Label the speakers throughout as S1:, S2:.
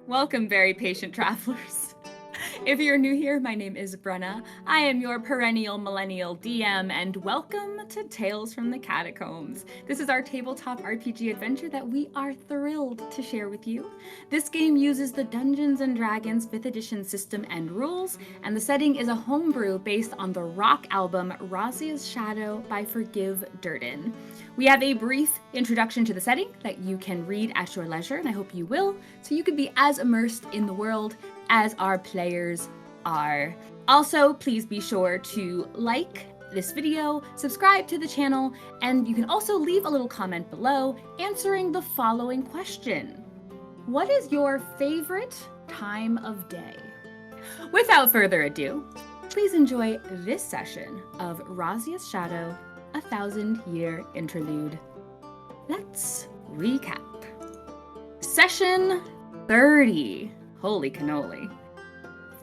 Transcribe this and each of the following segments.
S1: Welcome, very patient travelers. If you're new here, my name is Brenna. I am your perennial millennial DM, and welcome to Tales from the Catacombs. This is our tabletop RPG adventure that we are thrilled to share with you. This game uses the Dungeons&Dragons 5th edition system and rules, and the setting is a homebrew based on the rock album Razia's Shadow by Forgive Durden. We have a brief introduction to the setting that you can read at your leisure, and I hope you will, so you can be as immersed in the world as our players are. Also, please be sure to like this video, subscribe to the channel, and you can also leave a little comment below answering the following question. What is your favorite time of day? Without further ado, please enjoy this session of Razia's Shadow, a 1,000-year interlude. Let's recap. Session 30. Holy cannoli.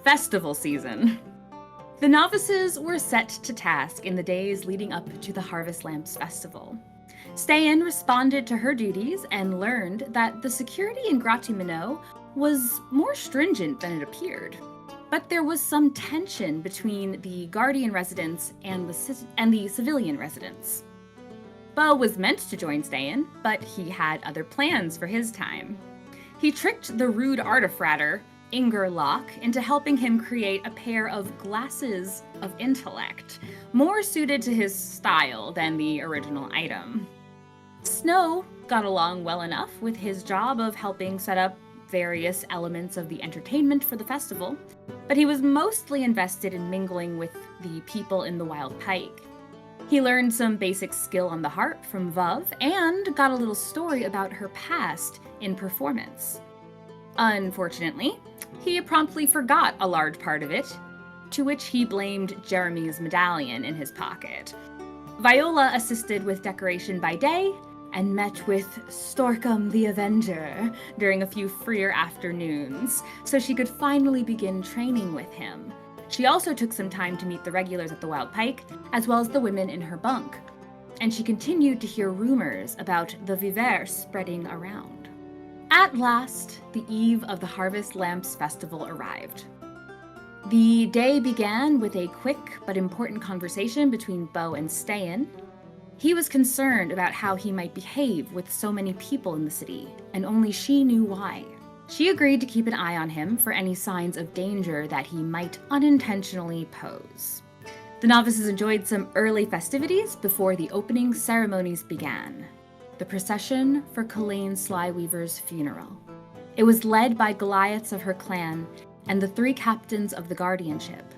S1: Festival season. The novices were set to task in the days leading up to the Harvest Lamps Festival. Ste'yn responded to her duties and learned that the security in Gratimino was more stringent than it appeared. But there was some tension between the Guardian residents and the civilian residents. Beau was meant to join Ste'yn, but he had other plans for his time. He tricked the rude artifratter, Inger Locke, into helping him create a pair of glasses of intellect, more suited to his style than the original item. Snow got along well enough with his job of helping set up various elements of the entertainment for the festival, but he was mostly invested in mingling with the people in the Wild Pike. He learned some basic skill on the harp from Vuv and got a little story about her past in performance. Unfortunately, he promptly forgot a large part of it, to which he blamed Jeremy's medallion in his pocket. Viola assisted with decoration by day and met with Storkum the Avenger during a few freer afternoons, so she could finally begin training with him. She also took some time to meet the regulars at the Wild Pike, as well as the women in her bunk, and she continued to hear rumors about the Viver spreading around. At last, the eve of the Harvest Lamps Festival arrived. The day began with a quick but important conversation between Beau and Ste'yn. He was concerned about how he might behave with so many people in the city, and only she knew why. She agreed to keep an eye on him for any signs of danger that he might unintentionally pose. The novices enjoyed some early festivities before the opening ceremonies began. The procession for Kalain Slyweaver's funeral. It was led by Goliaths of her clan and the 3 captains of the guardianship,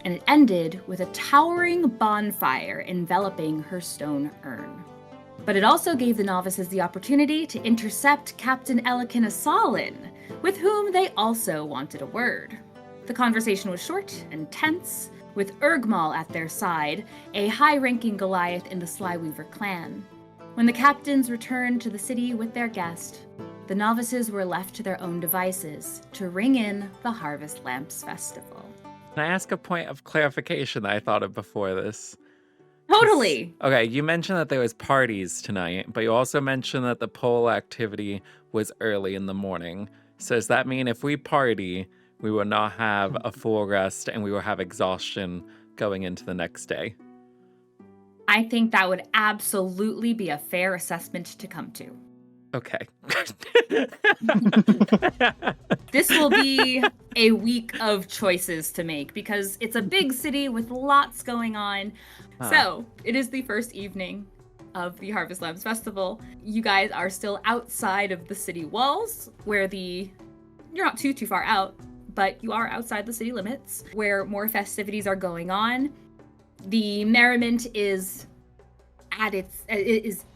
S1: and it ended with a towering bonfire enveloping her stone urn. But it also gave the novices the opportunity to intercept Captain Elikin Asalin, with whom they also wanted a word. The conversation was short and tense, with Urgmal at their side, a high-ranking Goliath in the Slyweaver clan. When the captains returned to the city with their guest, the novices were left to their own devices to ring in the Harvest Lamps Festival.
S2: Can I ask a point of clarification that I thought of before this?
S1: Totally!
S2: Okay, you mentioned that there was parties tonight, but you also mentioned that the pole activity was early in the morning. So does that mean if we party, we will not have a full rest and we will have exhaustion going into the next day?
S1: I think that would absolutely be a fair assessment to come to.
S2: Okay.
S1: This will be a week of choices to make because it's a big city with lots going on. So it is the first evening of the Harvest Lamps Festival. You guys are still outside of the city walls where you're not too far out, but you are outside the city limits where more festivities are going on. The merriment is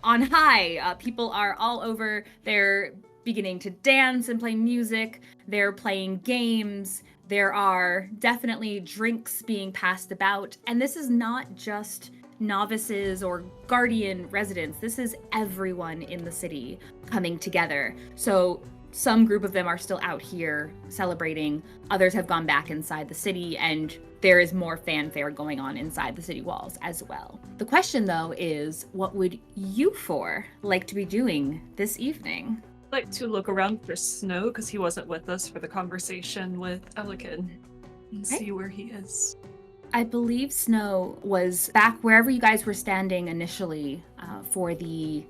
S1: on high. People are all over. They're beginning to dance and play music. They're playing games. There are definitely drinks being passed about. And this is not just novices or guardian residents. This is everyone in the city coming together. So some group of them are still out here celebrating. Others have gone back inside the city, and there is more fanfare going on inside the city walls as well. The question, though, is what would you four like to be doing this evening?
S3: like to look around for Snow because he wasn't with us for the conversation with Elikin and see where he is.
S1: I believe Snow was back wherever you guys were standing initially for the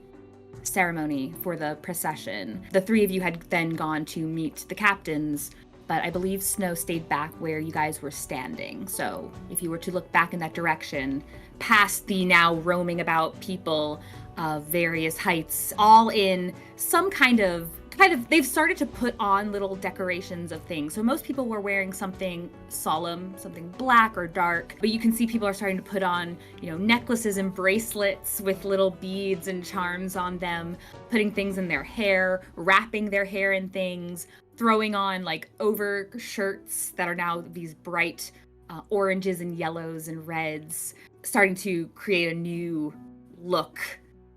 S1: ceremony, for the procession. The three of you had then gone to meet the captains, but I believe Snow stayed back where you guys were standing. So if you were to look back in that direction, past the now roaming about people of various heights, all in some kind of they've started to put on little decorations of things. So most people were wearing something solemn, something black or dark, but you can see people are starting to put on, necklaces and bracelets with little beads and charms on them, putting things in their hair, wrapping their hair in things, throwing on like over shirts that are now these bright oranges and yellows and reds, starting to create a new look,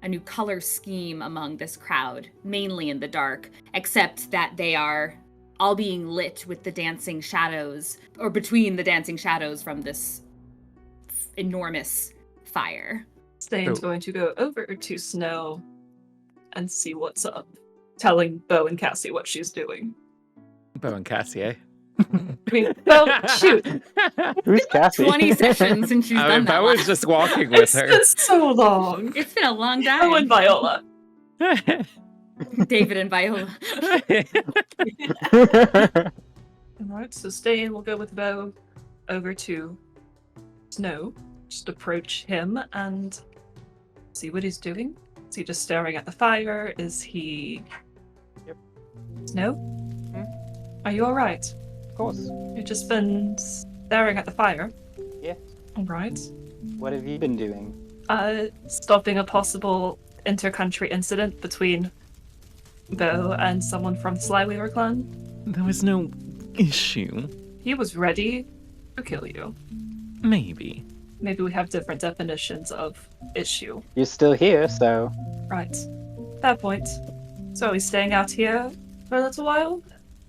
S1: a new color scheme among this crowd, mainly in the dark, except that they are all being lit with the dancing shadows, or between the dancing shadows from this enormous fire.
S3: Ste'yn's going to go over to Snow and see what's up, telling Beau and Kassie what she's doing.
S2: Beau and Kassie, eh?
S3: I mean, Beau, shoot!
S4: Who's Kassie?
S1: 20 sessions since she's done that.
S2: Beau was just walking with
S3: It's
S2: her.
S3: been so long.
S1: It's been a long time.
S3: Beau and Viola.
S1: David and Viola.
S3: Alright, so Ste'yn will go with Beau over to Snow. Just approach him and see what he's doing. Is he just staring at the fire? Is he...
S4: Yep.
S3: Snow? Are you alright?
S4: Of course.
S3: You've just been staring at the fire?
S4: Yeah.
S3: Alright.
S4: What have you been doing?
S3: Stopping a possible inter-country incident between Beau and someone from the Slyweaver clan.
S2: There was no issue.
S3: He was ready to kill you.
S2: Maybe.
S3: Maybe we have different definitions of issue.
S4: You're still here, so...
S3: Right. Fair point. So are we staying out here for a little while?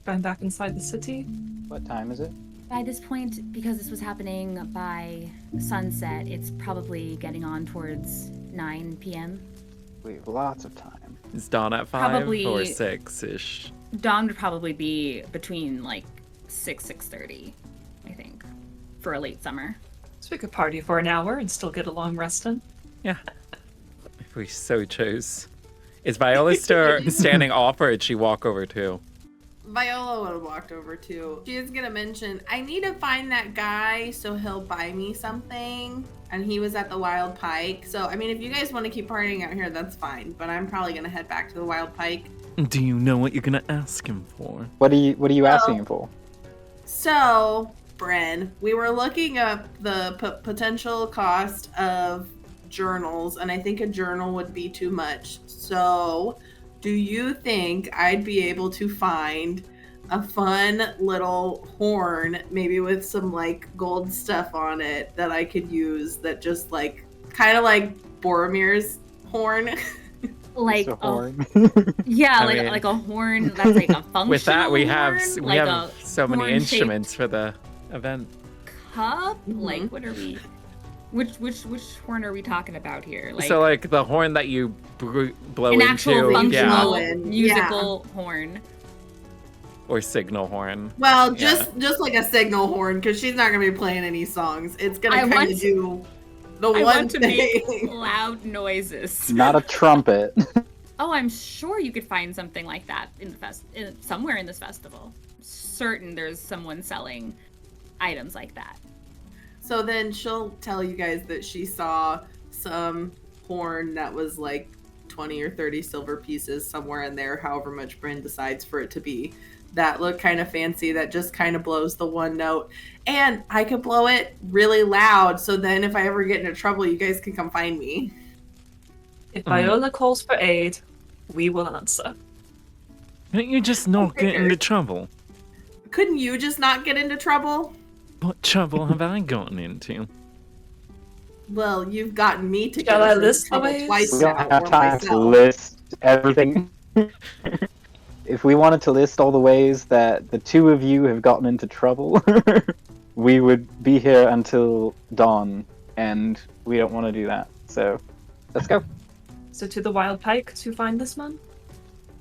S3: Going back inside the city?
S4: What time is it?
S1: By this point, because this was happening by sunset, it's probably getting on towards 9 p.m.
S4: We have lots of time.
S2: Is dawn at 5
S1: Probably-
S2: or 6-ish?
S1: Dawn would probably be between like 6:30, I think, for a late summer.
S3: So we could party for an hour and still get along resting.
S2: Yeah. If we so chose. Is Viola still standing off, or did she walk over too?
S5: Viola would have walked over too. She is gonna mention, I need to find that guy so he'll buy me something. And he was at the Wild Pike. So, I mean, if you guys want to keep partying out here, that's fine. But I'm probably gonna head back to the Wild Pike.
S2: Do you know what you're gonna ask him for?
S4: What are you asking him for?
S5: So, Bren, we were looking up the potential cost of journals, and I think a journal would be too much. So, do you think I'd be able to find a fun little horn, maybe with some like gold stuff on it that I could use, that just like kind of like Boromir's horn?
S1: Like
S4: It's a horn.
S1: yeah,
S2: I
S1: like
S2: mean-
S1: like a horn that's like a functional
S2: With that, we have
S1: horn,
S2: we
S1: like
S2: have
S1: a
S2: so many
S1: horn-shaped
S2: instruments for the event.
S1: cup.
S5: Mhm.
S1: Like, what are we? Which horn are we talking about here? Like
S2: So like the horn that you blow
S1: an
S2: into,
S1: actual functional
S5: Yeah.
S1: musical horn.
S2: or signal horn.
S5: Well,
S2: Yeah.
S5: just like a signal horn, because she's not gonna be playing any songs. It's gonna
S1: I
S5: kind
S1: want
S5: of
S1: to-
S5: do the
S1: I
S5: one
S1: want to
S5: thing.
S1: make loud noises.
S4: Not a trumpet.
S1: Oh, I'm sure you could find something like that in the somewhere in this festival. Certain there's someone selling items like that.
S5: So then she'll tell you guys that she saw some horn that was like 20 or 30 silver pieces somewhere in there, however much Bryn decides for it to be. That look kind of fancy, that just kind of blows the one note. And I could blow it really loud, so then if I ever get into trouble, you guys can come find me.
S3: If Viola calls for aid, we will answer.
S2: Can't you just not get into trouble?
S5: Couldn't you just not get into trouble?
S2: What trouble have I gotten into?
S5: Well, you've gotten me to
S3: Shall
S5: get
S3: I
S5: into
S3: list the
S5: trouble
S3: ways?
S5: twice
S4: We
S5: now,
S4: don't have
S5: or
S4: time to
S5: myself.
S4: list everything. If we wanted to list all the ways that the two of you have gotten into trouble, we would be here until dawn, and we don't want to do that. So, let's go.
S3: So to the Wild Pike to find this man?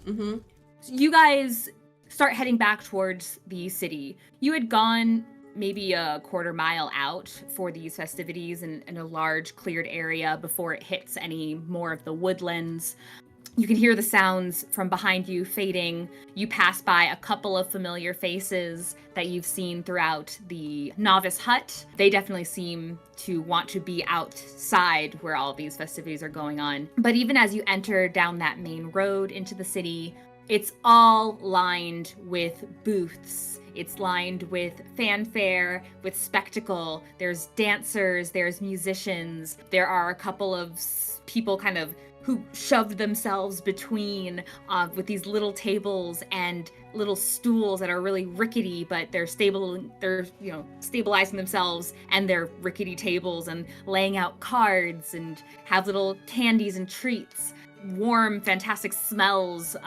S5: Mm-hmm.
S1: So you guys start heading back towards the city. You had gone maybe a quarter mile out for these festivities in a large cleared area before it hits any more of the woodlands. You can hear the sounds from behind you fading. You pass by a couple of familiar faces that you've seen throughout the novice hut. They definitely seem to want to be outside where all these festivities are going on. But even as you enter down that main road into the city, it's all lined with booths. It's lined with fanfare, with spectacle. There's dancers, there's musicians. There are a couple of people kind of who shoved themselves between with these little tables and little stools that are really rickety, but they're stabilizing themselves and their rickety tables and laying out cards and have little candies and treats. Warm, fantastic smells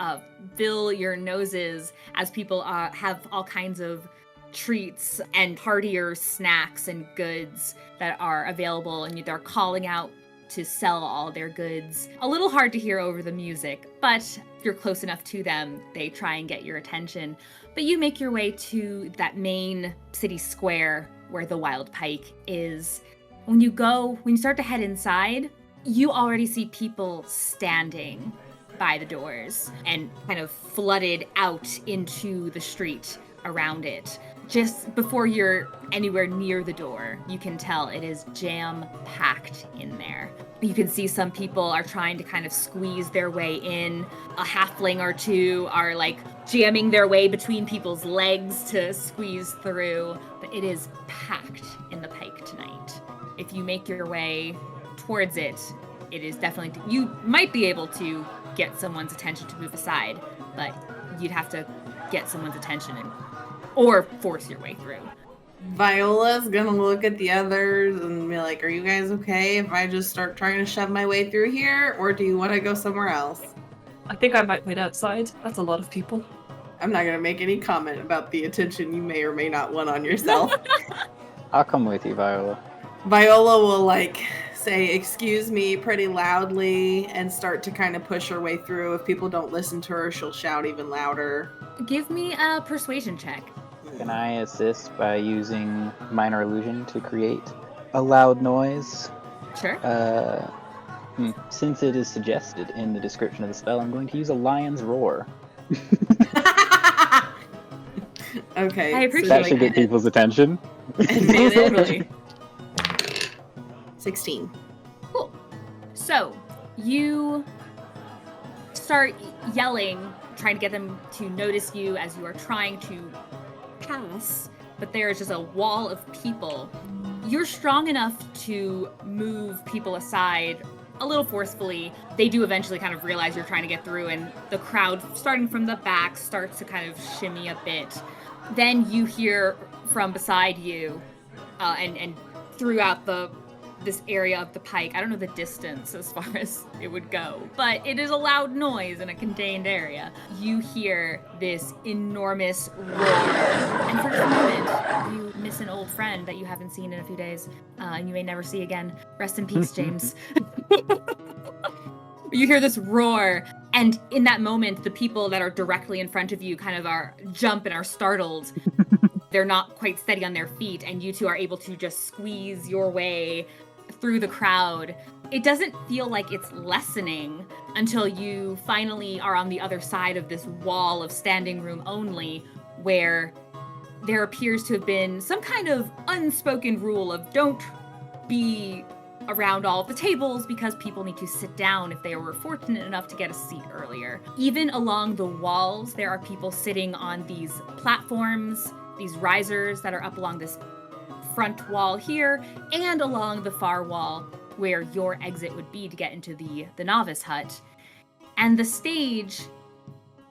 S1: fill your noses as people have all kinds of treats and heartier snacks and goods that are available, and they're calling out to sell all their goods. A little hard to hear over the music, but if you're close enough to them, they try and get your attention. But you make your way to that main city square where the Wild Pike is. When you start to head inside, you already see people standing by the doors and kind of flooded out into the street around it. Just before you're anywhere near the door, you can tell it is jam-packed in there. You can see some people are trying to kind of squeeze their way in. A halfling or two are like jamming their way between people's legs to squeeze through. But it is packed in the Pike tonight. If you make your way towards it, it is definitely, you might be able to get someone's attention to move aside, but you'd have to get someone's attention or force your way through.
S5: Viola's gonna look at the others and be like, are you guys okay if I just start trying to shove my way through here, or do you want to go somewhere else?
S3: I think I might wait outside. That's a lot of people.
S5: I'm not gonna make any comment about the attention you may or may not want on yourself.
S4: I'll come with you, Viola.
S5: Viola will say excuse me pretty loudly and start to kind of push her way through. If people don't listen to her, she'll shout even louder.
S1: Give me a persuasion check.
S4: Can I assist by using minor illusion to create a loud noise?
S1: Sure.
S4: Since it is suggested in the description of the spell, I'm going to use a lion's roar.
S5: Okay.
S1: I appreciate
S4: That should get people's attention.
S1: Totally.
S5: 16.
S1: Cool. So, you start yelling, trying to get them to notice you as you are trying to pass, but there is just a wall of people. You're strong enough to move people aside a little forcefully. They do eventually kind of realize you're trying to get through, and the crowd, starting from the back, starts to kind of shimmy a bit. Then you hear from beside you, and throughout this area of the Pike, I don't know the distance as far as it would go, but it is a loud noise in a contained area. You hear this enormous roar, and for just a moment, you miss an old friend that you haven't seen in a few days, and you may never see again. Rest in peace, James. You hear this roar, and in that moment, the people that are directly in front of you kind of jump and are startled. They're not quite steady on their feet, and you two are able to just squeeze your way through the crowd. It doesn't feel like it's lessening until you finally are on the other side of this wall of standing room only, where there appears to have been some kind of unspoken rule of don't be around all of the tables because people need to sit down if they were fortunate enough to get a seat earlier. Even along the walls, there are people sitting on these platforms, these risers that are up along this front wall here and along the far wall where your exit would be to get into the novice hut. And the stage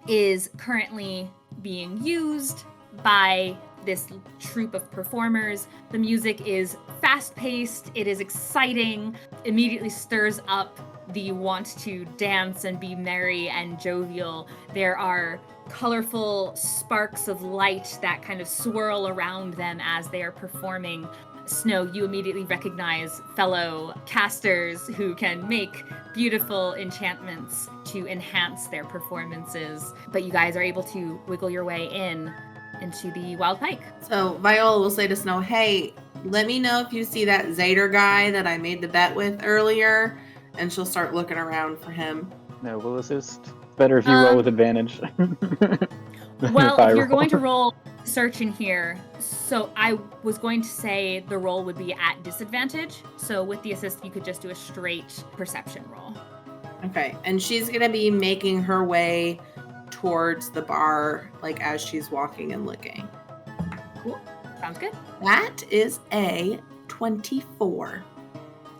S1: is currently being used by this troupe of performers. The music is fast-paced, it is exciting, immediately stirs up the want to dance and be merry and jovial. There are colorful sparks of light that kind of swirl around them as they are performing. Snow, you immediately recognize fellow casters who can make beautiful enchantments to enhance their performances. But you guys are able to wiggle your way into the Wild Pike.
S5: So Viola will say to Snow, hey, let me know if you see that Zader guy that I made the bet with earlier. And she'll start looking around for him.
S4: No, we'll assist. Better if you roll with advantage.
S1: Well, if you're going to roll search in here, so I was going to say the roll would be at disadvantage. So with the assist, you could just do a straight perception roll.
S5: Okay, and she's going to be making her way towards the bar, like as she's walking and looking.
S1: Cool. Sounds good.
S5: That is a 24.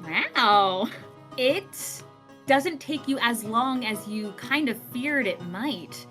S1: Wow. It doesn't take you as long as you kind of feared it might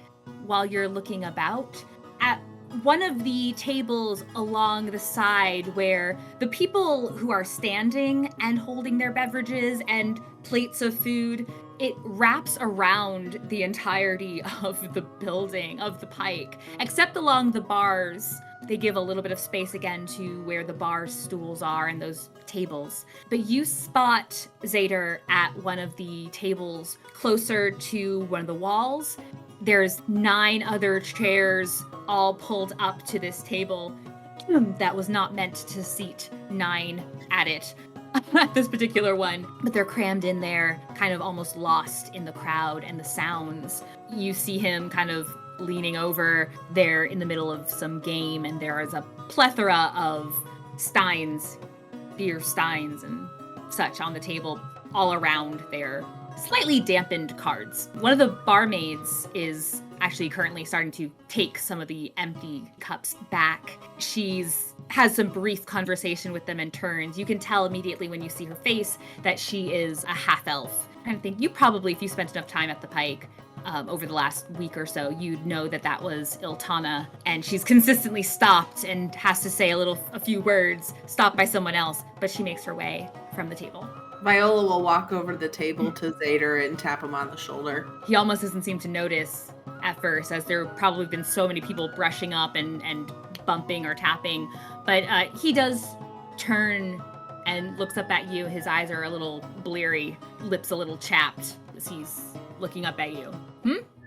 S1: while you're looking about. At one of the tables along the side where the people who are standing and holding their beverages and plates of food, it wraps around the entirety of the building, of the pike, except along the bars. They give a little bit of space again to where the bar stools are and those tables. But you spot Zader at one of the tables closer to one of the walls. There's 9 other chairs all pulled up to this table that was not meant to seat 9 at it. At this particular one, but they're crammed in there, kind of almost lost in the crowd and the sounds. You see him kind of leaning over there in the middle of some game, and there is a plethora of steins, beer steins and such on the table all around their slightly dampened cards. One of the barmaids is actually currently starting to take some of the empty cups back. She's has some brief conversation with them and turns. You can tell immediately when you see her face that she is a half-elf. I think you probably, if you spent enough time at the Pike over the last week or so, you'd know that that was Iltana, and she's consistently stopped and has to say a few words, stopped by someone else, but she makes her way from the table.
S5: Viola will walk over to the table to Zader and tap him on the shoulder.
S1: He almost doesn't seem to notice at first, as there have probably been so many people brushing up and bumping or tapping, but he does turn and looks up at you. His eyes are a little bleary, lips a little chapped as he's looking up at you.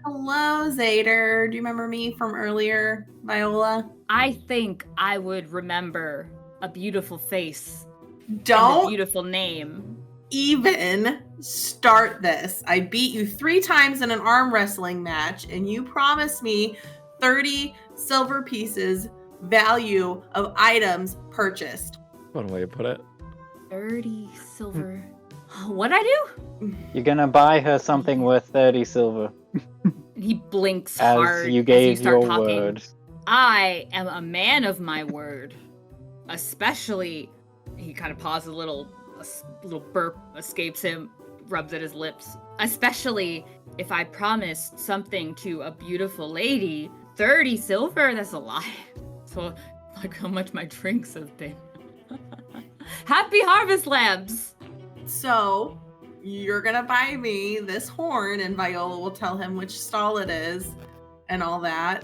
S5: Hello, Zader. Do you remember me from earlier, Viola?
S1: I think I would remember a beautiful face and a
S5: Don't
S1: beautiful name.
S5: even start this. I beat you 3 times in an arm wrestling match, and you promised me 30 silver pieces value of items purchased.
S2: One way to put it.
S1: 30 silver. What'd I do?
S4: You're gonna buy her something worth 30 silver.
S1: He blinks
S4: As
S1: hard
S4: you
S1: as
S4: gave
S1: you start
S4: your
S1: talking.
S4: word.
S1: I am a man of my word. Especially, he kind of pauses a little burp escapes him, rubs at his lips. Especially if I promised something to a beautiful lady. 30 silver? That's a lot. So, like how much my drinks have been. Happy Harvest Labs!
S5: So, you're gonna buy me this horn, and Viola will tell him which stall it is and all that.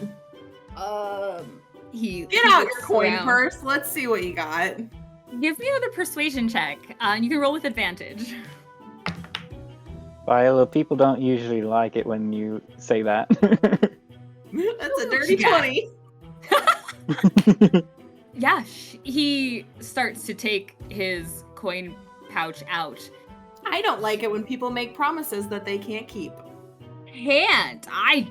S1: He
S5: Get out your
S1: looks
S5: coin
S1: around.
S5: purse. Let's see what you got.
S1: Give me another persuasion check. And you can roll with advantage.
S4: Viola, people don't usually like it when you say that.
S5: That's a dirty
S1: Yeah.
S5: 20.
S1: Yeah, he starts to take his coin pouch out.
S5: I don't like it when people make promises that they can't keep.
S1: Can't. I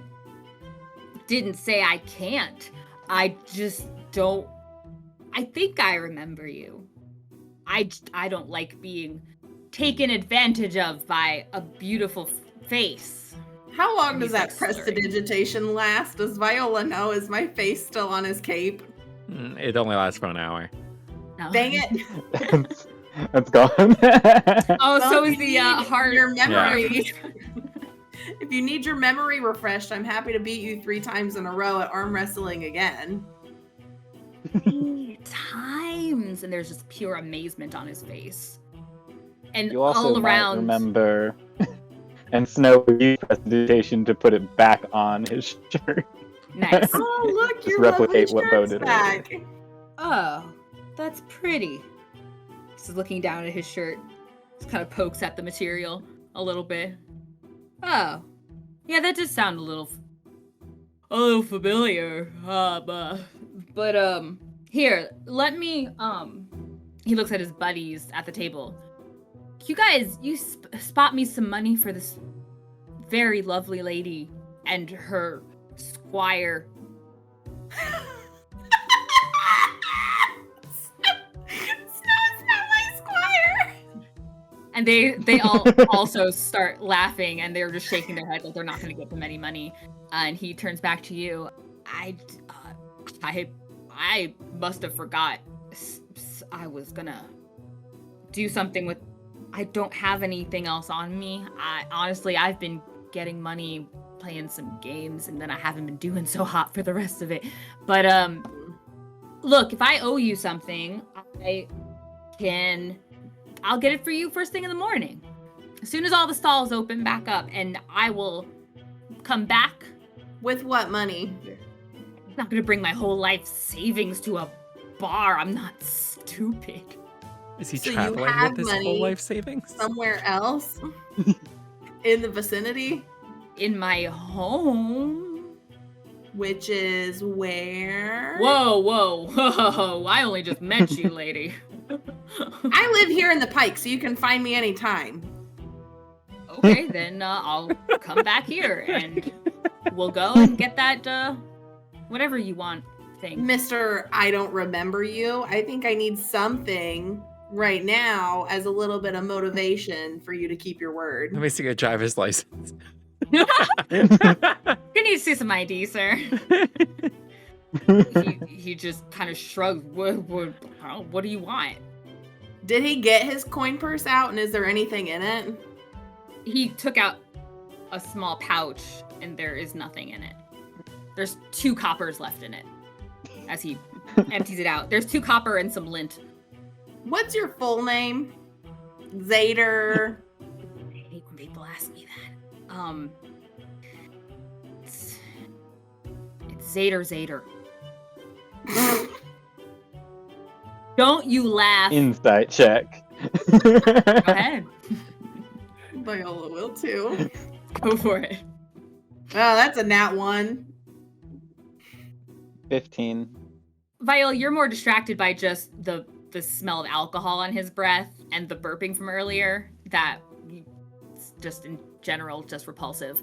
S1: didn't say I can't. I just don't. I think I remember you. I don't like being taken advantage of by a beautiful face.
S5: How long does
S1: He's
S5: that
S1: like stirring.
S5: prestidigitation last? Does Viola know? Is my face still on his cape?
S2: It only lasts for an hour.
S1: No.
S5: Dang it.
S4: It's gone.
S1: Oh, so
S5: Well,
S1: is
S5: if
S1: the
S5: you need
S1: heart.
S5: Your memory. If you need your memory refreshed, I'm happy to beat you 3 times in a row at arm wrestling again.
S1: 3 times, and there's just pure amazement on his face. And
S4: You also
S1: all
S4: might
S1: around,
S4: remember, and Snow used prestidigitation to put it back on his shirt.
S1: nice.
S5: Oh, look,
S4: Just
S5: your
S4: replicate
S5: lovely
S4: what Beau
S5: shirt's
S4: did
S5: back.
S1: Oh, that's pretty. Just looking down at his shirt. Just kind of pokes at the material a little bit. Oh. Yeah, that does sound a little familiar. But here, let me, he looks at his buddies at the table. You guys, spot me some money for this very lovely lady and her squire.
S5: Snow's not my squire.
S1: And they all also start laughing, and they're just shaking their head like they're not going to give him any money. And he turns back to you. I must have forgot. I was gonna do something with. I don't have anything else on me. I've been getting money playing some games, and then I haven't been doing so hot for the rest of it. But look, if I owe you something, I'll get it for you first thing in the morning. As soon as all the stalls open back up, and I will come back.
S5: With what money?
S1: I'm not gonna bring my whole life savings to a bar. I'm not stupid.
S2: Is he
S5: So you
S2: traveling
S5: have
S2: with his
S5: money
S2: whole life savings?
S5: Somewhere else? In the vicinity?
S1: In my home.
S5: Which is where?
S1: Whoa. I only just met you, lady.
S5: I live here in the Pike, so you can find me anytime.
S1: Okay, then I'll come back here and we'll go and get that, whatever you want thing.
S5: Mr. I don't remember you. I think I need something right now as a little bit of motivation for you to keep your word.
S2: Let me see your driver's license.
S1: You need to see some ID, sir. he just kind of shrugs. What do you want?
S5: Did he get his coin purse out, and is there anything in it?
S1: He took out a small pouch, and there is nothing in it. There's 2 coppers left in it. As he empties it out. There's 2 copper and some lint.
S5: What's your full name? Zader.
S1: I hate when people ask me that. It's Zader. Don't you laugh.
S4: Insight check.
S1: Go ahead.
S5: Viola will too.
S1: Go for it.
S5: Oh, that's a nat 1.
S4: 15.
S1: Viola, you're more distracted by just the smell of alcohol on his breath and the burping from earlier. That just in general, just repulsive.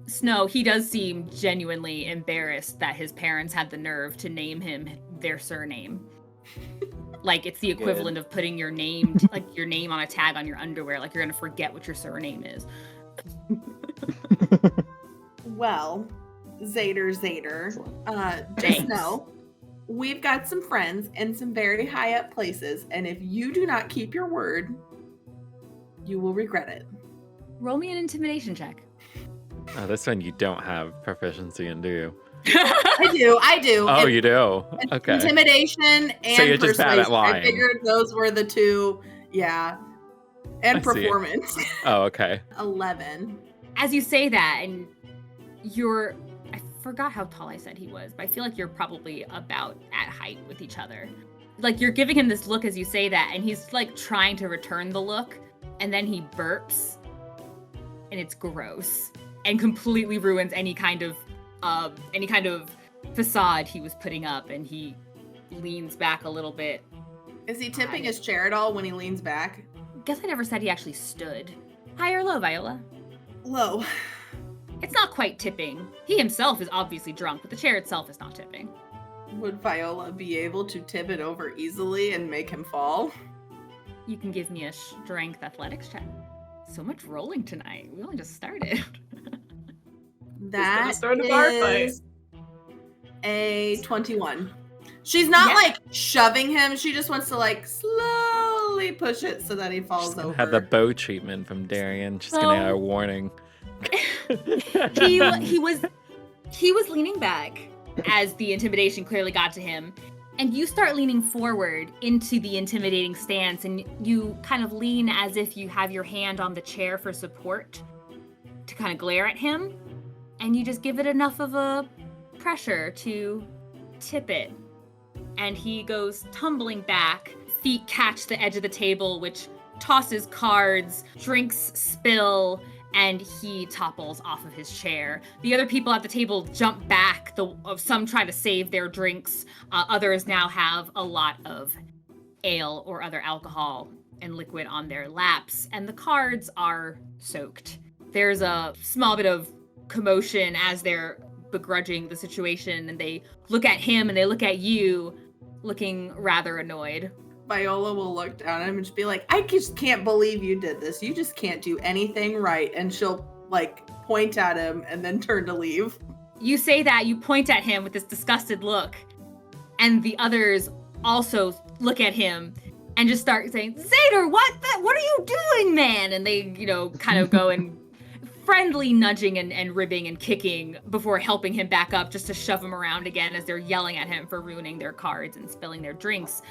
S1: Snow, he does seem genuinely embarrassed that his parents had the nerve to name him their surname. Like it's the equivalent of putting your name, like your name on a tag on your underwear. Like you're gonna forget what your surname is.
S5: Well, Zader. Just
S1: Thanks.
S5: know, we've got some friends in some very high up places, and if you do not keep your word, you will regret it.
S1: Roll me an intimidation check.
S2: Oh, this one you don't have proficiency in, do you?
S5: I do.
S2: Oh, you do? Okay.
S5: Intimidation and
S2: So you're just bad at
S5: persuasion.
S2: lying.
S5: I figured those were the 2, yeah. And
S2: I see.
S5: performance.
S2: Oh, okay.
S5: 11.
S1: As you say that, and I forgot how tall I said he was, but I feel like you're probably about at height with each other. Like you're giving him this look as you say that, and he's like trying to return the look, and then he burps, and it's gross, and completely ruins any kind of facade he was putting up, and he leans back a little bit.
S5: Is he tipping his chair at all when he leans back?
S1: Guess I never said he actually stood. High or low, Viola?
S5: Low.
S1: It's not quite tipping. He himself is obviously drunk, but the chair itself is not tipping.
S5: Would Viola be able to tip it over easily and make him fall?
S1: You can give me a strength athletics check. So much rolling tonight. We only just started.
S5: That
S3: Start a bar fight.
S5: is a 21. She's not like shoving him. She just wants to like slowly push it so that he falls
S2: She's gonna
S5: over.
S2: have the Beau treatment from Darian. She's gonna get a warning.
S1: he was leaning back as the intimidation clearly got to him, and you start leaning forward into the intimidating stance, and you kind of lean as if you have your hand on the chair for support to kind of glare at him, and you just give it enough of a pressure to tip it, and he goes tumbling back, feet catch the edge of the table, which tosses cards, drinks spill, and he topples off of his chair. The other people at the table jump back. Some try to save their drinks. Others now have a lot of ale or other alcohol and liquid on their laps, and the cards are soaked. There's a small bit of commotion as they're begrudging the situation, and they look at him and they look at you, looking rather annoyed.
S5: Viola will look down at him and just be like, I just can't believe you did this. You just can't do anything right. And she'll like point at him and then turn to leave.
S1: You say that, you point at him with this disgusted look, and the others also look at him and just start saying, Zader, what are you doing, man? And they, kind of go and friendly nudging and ribbing and kicking before helping him back up just to shove him around again as they're yelling at him for ruining their cards and spilling their drinks.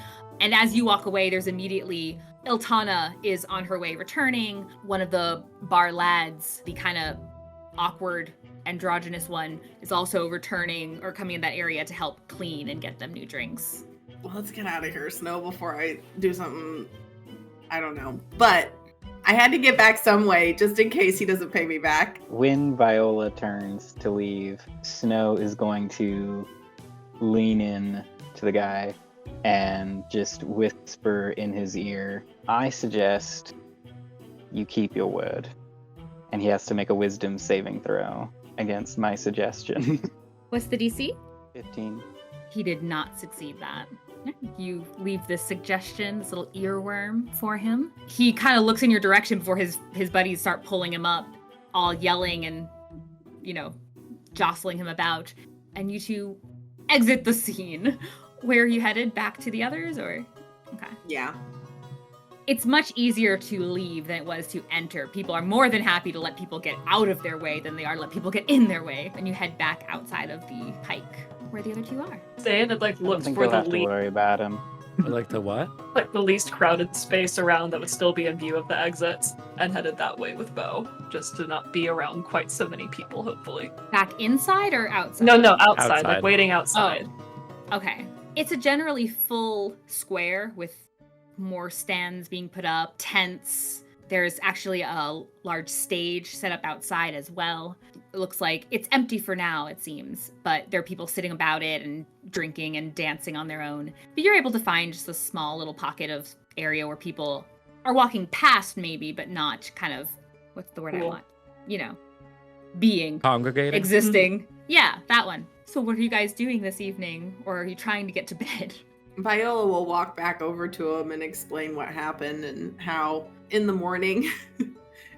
S1: And as you walk away, there's immediately Iltana is on her way returning. One of the bar lads, the kind of awkward androgynous one, is also returning or coming in that area to help clean and get them new drinks.
S5: Well, let's get out of here, Snow, before I do something, I don't know. But I had to get back some way, just in case he doesn't pay me back.
S4: When Viola turns to leave, Snow is going to lean in to the guy and just whisper in his ear, I suggest you keep your word. And he has to make a wisdom saving throw against my suggestion.
S1: What's the DC?
S4: 15.
S1: He did not succeed that. You leave this suggestion, this little earworm for him. He kind of looks in your direction before his buddies start pulling him up, all yelling and, jostling him about. And you two exit the scene. Where are you headed? Back to the others, or? Okay.
S5: Yeah.
S1: It's much easier to leave than it was to enter. People are more than happy to let people get out of their way than they are to let people get in their way. And you head back outside of the pike where the other two are.
S3: Ste'yn
S4: I don't
S3: looks
S4: think
S3: for
S4: we'll
S3: the
S4: have to worry about him.
S2: Like the what?
S3: the least crowded space around that would still be in view of the exits, and headed that way with Beau, just to not be around quite so many people, hopefully.
S1: Back inside or outside?
S3: No, outside.
S2: Outside.
S3: Like waiting outside.
S1: Okay. It's a generally full square with more stands being put up, tents. There's actually a large stage set up outside as well. It looks like it's empty for now, it seems, but there are people sitting about it and drinking and dancing on their own. But you're able to find just a small little pocket of area where people are walking past maybe, but not kind of, what's the word I
S3: Cool.
S1: want? Being.
S2: Congregating?
S1: Existing. Yeah, that one. So what are you guys doing this evening? Or are you trying to get to bed?
S5: Viola will walk back over to him and explain what happened and how in the morning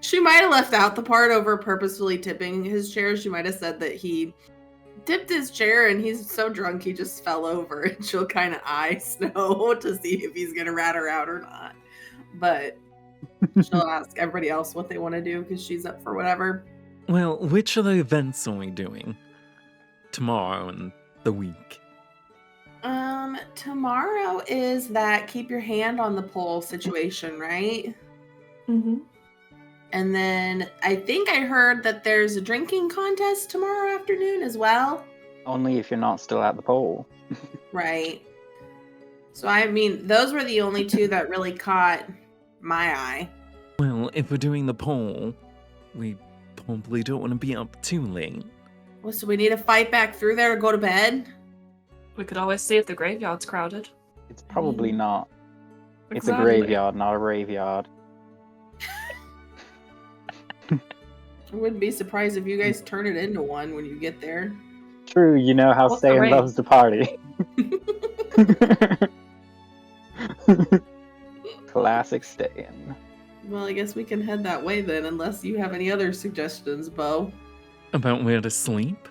S5: she might have left out the part over purposefully tipping his chair. She might have said that he tipped his chair and he's so drunk he just fell over, and she'll kind of eye Snow to see if he's gonna rat her out or not. But she'll ask everybody else what they want to do because she's up for whatever.
S2: Well, which of the events are we doing? Tomorrow and the week.
S5: Tomorrow is that keep your hand on the pole situation, right?
S3: Mm-hmm.
S5: And then I think I heard that there's a drinking contest tomorrow afternoon as well.
S4: Only if you're not still at the pole.
S5: Right. So, I mean, those were the only two that really caught my eye.
S2: Well, if we're doing the poll, we probably don't want to be up too late.
S5: Well, so we need to fight back through there to go to bed?
S3: We could always see if the graveyard's crowded.
S4: It's probably not. It's a
S3: Exactly.
S4: graveyard, not a raveyard.
S5: I wouldn't be surprised if you guys turn it into one when you get there.
S4: True, you know how
S3: What's the
S4: Ste'yn
S3: rate?
S4: loves to party. Classic Ste'yn.
S5: Well, I guess we can head that way then, unless you have any other suggestions, Beau.
S2: About where to sleep?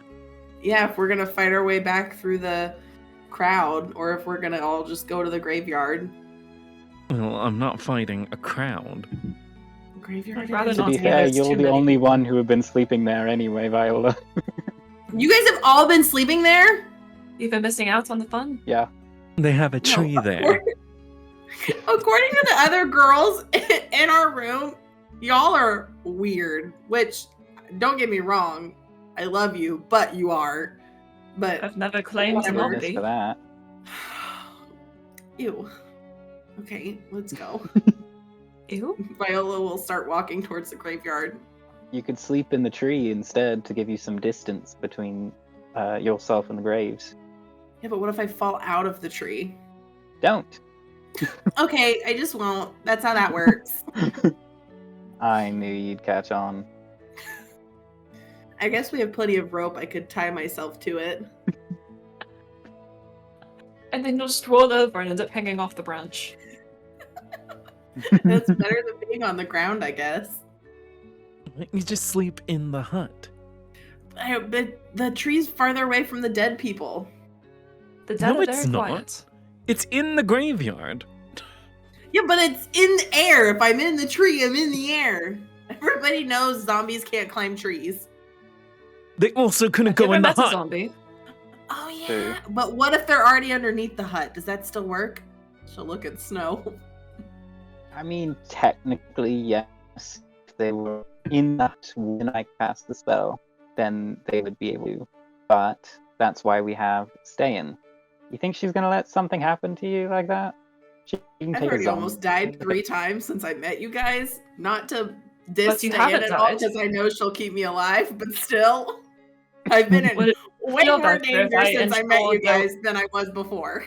S5: Yeah, if we're gonna fight our way back through the crowd, or if we're gonna all just go to the graveyard.
S2: Well, I'm not fighting a crowd.
S5: Graveyard.
S3: I'd rather
S5: is-
S4: To
S3: not
S4: be
S3: see
S4: fair,
S3: there's
S4: you're
S3: too
S4: the
S3: many
S4: only
S3: people.
S4: one who have been sleeping there anyway, Viola.
S5: You guys have all been sleeping there?
S3: You've been missing out on the fun.
S4: Yeah.
S2: They have a tree there.
S5: According to the other girls in our room, y'all are weird. Which, don't get me wrong, I love you, but you are. But
S3: I've never claimed to
S5: Whatever.
S3: not
S4: Witness
S3: be.
S4: for that.
S5: ew. Okay, let's go.
S3: Ew.
S5: Viola will start walking towards the graveyard.
S4: You could sleep in the tree instead to give you some distance between yourself and the graves.
S5: Yeah, but what if I fall out of the tree?
S4: Don't.
S5: Okay, I just won't. That's how that works.
S4: I knew you'd catch on.
S5: I guess we have plenty of rope. I could tie myself to it.
S3: And then you'll just roll over and end up hanging off the branch.
S5: That's better than being on the ground, I guess.
S2: You just sleep in the hut.
S5: But the tree's farther away from the dead people.
S3: The dead
S2: No,
S3: are
S2: it's
S3: very
S2: not.
S3: quiet.
S2: It's in the graveyard.
S5: Yeah, but it's in the air. If I'm in the tree, I'm in the air. Everybody knows zombies can't climb trees.
S2: They also couldn't go
S3: Never
S2: in the
S3: met a
S2: hut.
S3: zombie.
S5: Oh, yeah.
S4: True.
S5: But what if they're already underneath the hut? Does that still work? She'll look at snow.
S4: I mean, technically, yes. If they were in that when I cast the spell, then they would be able to. But that's why we have Ste'yn. You think she's gonna let something happen to you like that? She can
S5: I've
S4: take a
S5: already
S4: zombie.
S5: almost died 3 times since I met you guys. Not to diss
S3: But you
S5: Ste'yn
S3: haven't
S5: at all,
S3: died.
S5: because I know she'll keep me alive, but still. I've been in
S3: Would it
S5: way
S3: feel
S5: more
S3: better if
S5: danger
S3: I
S5: since I met you
S3: installed the-
S5: guys than I was before.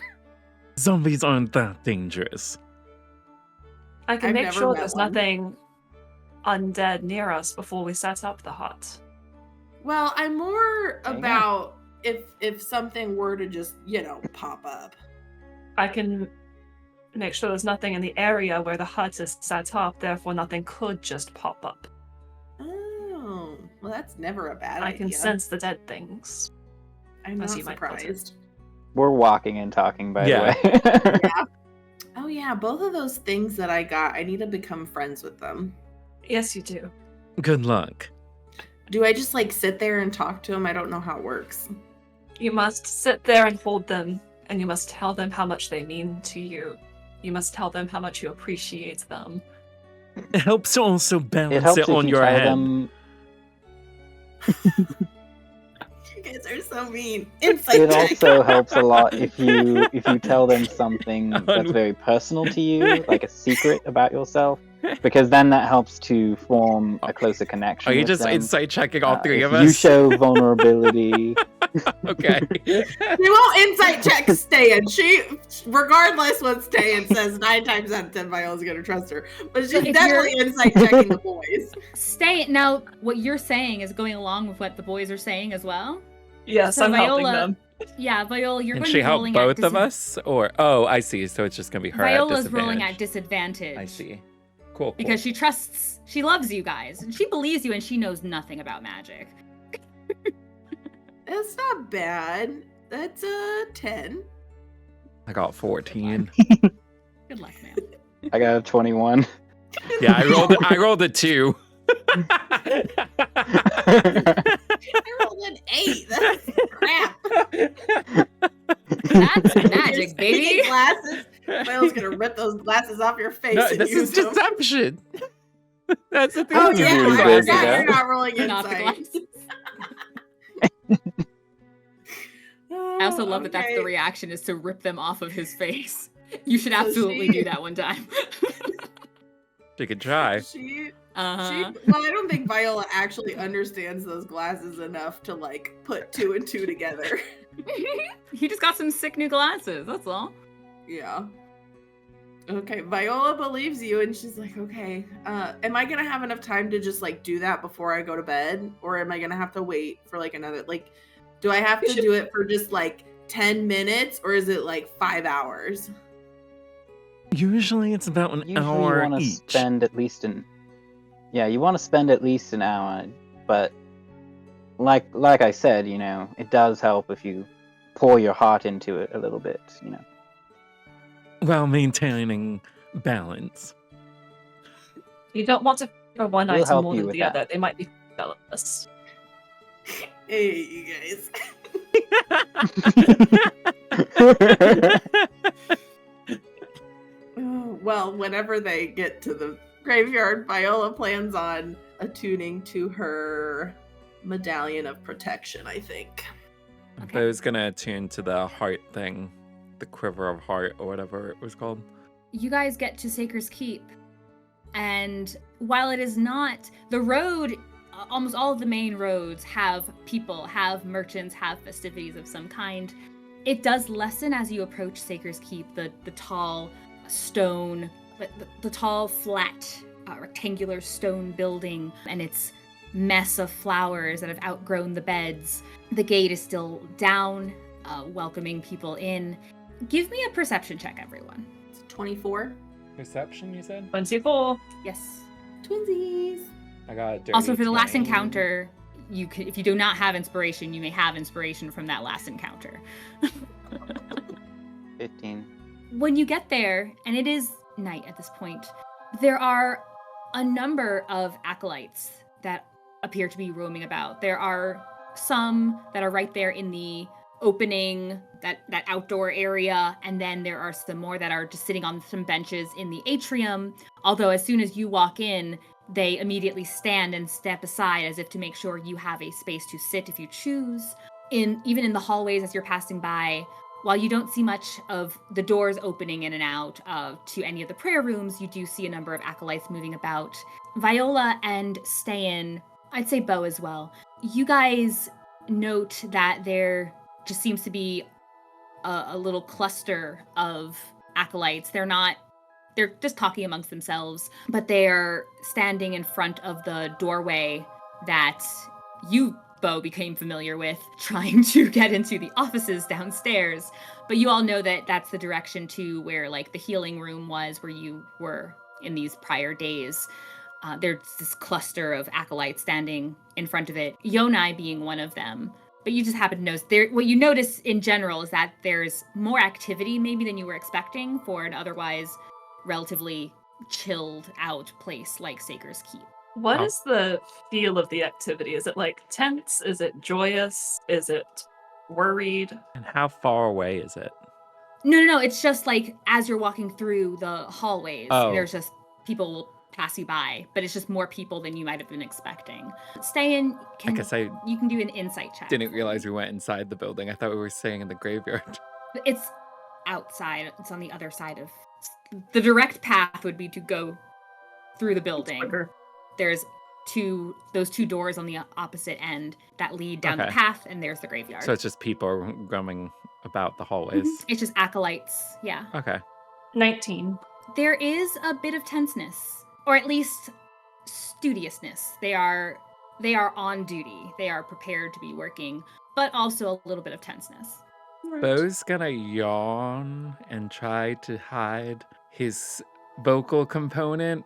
S2: Zombies aren't that dangerous.
S3: I can
S5: I've
S3: make
S5: never
S3: sure
S5: met
S3: there's
S5: one.
S3: nothing undead near us before we set up the hut.
S5: Well, I'm more
S4: There you go.
S5: about if something were to just, pop up.
S3: I can make sure there's nothing in the area where the hut is set up, therefore nothing could just pop up.
S5: Oh, well, that's never a bad
S3: I
S5: idea.
S3: can sense the dead things.
S5: I'm
S3: as
S5: not
S3: you might put it.
S5: surprised.
S4: We're walking and talking, by
S2: Yeah.
S4: the way.
S5: Oh yeah, both of those things that I got, I need to become friends with them.
S3: Yes, you do.
S2: Good luck.
S5: Do I just sit there and talk to them? I don't know how it works.
S3: You must sit there and hold them, and you must tell them how much they mean to you. You must tell them how much you appreciate them.
S2: It helps to also
S4: It
S2: balance
S4: helps
S2: it
S4: if
S2: on
S4: you
S2: your
S4: tell
S2: head.
S4: them.
S5: You guys are so mean. Insight
S4: It
S5: check.
S4: also helps a lot if you tell them something that's
S2: Un-
S4: very personal to you, like a secret about yourself, because then that helps to form a closer connection.
S2: Are you
S4: with
S2: just
S4: them.
S2: insight checking all three
S4: If
S2: of
S4: you
S2: us?
S4: show vulnerability.
S2: Okay.
S5: We won't insight check Ste'yn. She, regardless what Ste'yn says, 9 times out of 10, Viola's gonna trust her. But she's
S1: But if
S5: definitely insight checking the boys.
S1: Now, what you're saying is going along with what the boys are saying as well.
S3: Yes,
S1: So
S3: I'm helping
S1: Viola-
S3: them.
S1: Yeah, Viola, you're
S2: Can
S1: going
S2: she
S1: to be
S2: help
S1: rolling
S2: both
S1: at
S2: of us? Or I see. So it's just gonna be her at
S1: Viola's
S2: disadvantage.
S1: rolling at disadvantage.
S2: I see. Cool.
S1: Because she loves you guys, and she believes you, and she knows nothing about magic.
S5: That's not bad. That's a 10.
S2: I got 14.
S1: Good luck, man.
S4: I got a 21.
S2: Yeah, I rolled a 2.
S5: I rolled an 8. That's crap.
S1: That's
S5: Your
S1: magic, baby.
S5: stinky glasses. Viola's gonna rip those glasses off your face
S2: No,
S5: and
S2: this is
S5: use them.
S2: deception. That's the thing.
S5: Oh
S4: That's a
S5: yeah,
S4: really
S5: I
S4: good
S5: forgot
S4: idea.
S5: you're not rolling
S1: Not the
S5: insight.
S1: glasses. I also love that that's the reaction is to rip them off of his face. You should
S5: So
S1: absolutely
S5: she-
S1: do that one time.
S2: You could try.
S5: She,
S1: Uh-huh.
S5: well, I don't think Viola actually understands those glasses enough to put 2 and 2 together.
S1: He just got some sick new glasses, that's all.
S5: Yeah. Okay, Viola believes you, and she's like, okay, am I gonna have enough time to just do that before I go to bed, or am I gonna have to wait for another do I have to do it for just 10 minutes, or is it 5 hours?
S2: Usually it's about an
S4: Usually
S2: hour
S4: you want to
S2: each.
S4: spend at least an hour, but like I said, it does help if you pour your heart into it a little bit,
S2: While maintaining balance.
S3: You don't want to favor one
S4: We'll
S3: item
S4: help
S3: more
S4: you
S3: than
S4: with
S3: the
S4: that.
S3: other. They might be jealous.
S5: Hey, you guys. Well, whenever they get to the graveyard, Viola plans on attuning to her medallion of protection, I think.
S2: Beau's gonna attune to the heart thing. The quiver of heart or whatever it was called.
S1: you guys get to Saker's Keep. And while it is not the road, almost all of the main roads have people, have merchants, have festivities of some kind. It does lessen as you approach Saker's Keep, the tall stone, the tall, flat, rectangular stone building and its mess of flowers that have outgrown the beds. The gate is still down, welcoming people in. Give me a perception check, everyone.
S5: 24.
S2: Perception, you said?
S3: 24.
S1: Yes.
S5: Twinsies.
S2: I got a dirty
S1: Also, for the last
S2: 20.
S1: encounter, you could, if you do not have inspiration, you may have inspiration from that last encounter.
S4: 15.
S1: When you get there, and it is night at this point, there are a number of acolytes that appear to be roaming about. There are some that are right there in the opening, that outdoor area, and then there are some more that are just sitting on some benches in the atrium. Although as soon as you walk in, they immediately stand and step aside as if to make sure you have a space to sit if you choose. Even in the hallways as you're passing by, while you don't see much of the doors opening in and out to any of the prayer rooms, you do see a number of acolytes moving about. Viola and Ste'yn, I'd say Beau as well, you guys note that there just seems to be a little cluster of acolytes. They're just talking amongst themselves, but they're standing in front of the doorway that you, Beau, became familiar with, trying to get into the offices downstairs. But you all know that that's the direction to where, like, the healing room was, where you were in these prior days. There's this cluster of acolytes standing in front of it, Yonai being one of them. But you just happen to notice what you notice in general is that there's more activity maybe than you were expecting for an otherwise relatively chilled out place like Saker's Keep.
S3: What is the feel of the activity? Is it like tense? Is it joyous? Is it worried?
S2: And how far away is it?
S1: No. It's just like as you're walking through the hallways, there's just people will pass you by, but it's just more people than you might have been expecting. Ste'yn,
S2: I guess I
S1: you can do an insight check.
S2: didn't realize we went inside the building. I thought we were staying in the graveyard.
S1: It's outside. It's on the other side of... The direct path would be to go through the building.
S3: Quicker.
S1: There's those two doors on the opposite end that lead down the path, and there's the graveyard.
S2: So it's just people roaming about the hallways.
S1: Mm-hmm. It's just acolytes, yeah.
S2: Okay.
S3: 19.
S1: There is a bit of tenseness, or at least studiousness. They are on duty. They are prepared to be working, but also a little bit of tenseness.
S2: Beau's gonna yawn and try to hide his vocal component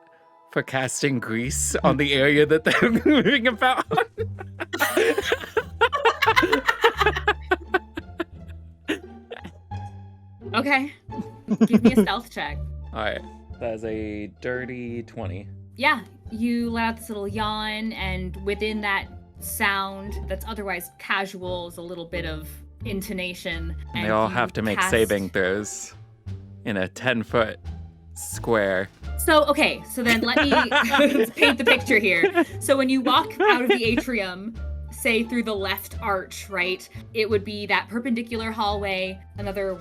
S2: for casting grease on the area that they're moving about.
S1: Okay. Give me a stealth check.
S2: All right. That's a dirty 20.
S1: Yeah, you let out this little yawn, and within that sound that's otherwise casual is a little bit of intonation.
S2: And they all have to make saving throws in a 10-foot square.
S1: So then let me paint the picture here. So when you walk out of the atrium, say through the left arch, right, it would be that perpendicular hallway, another,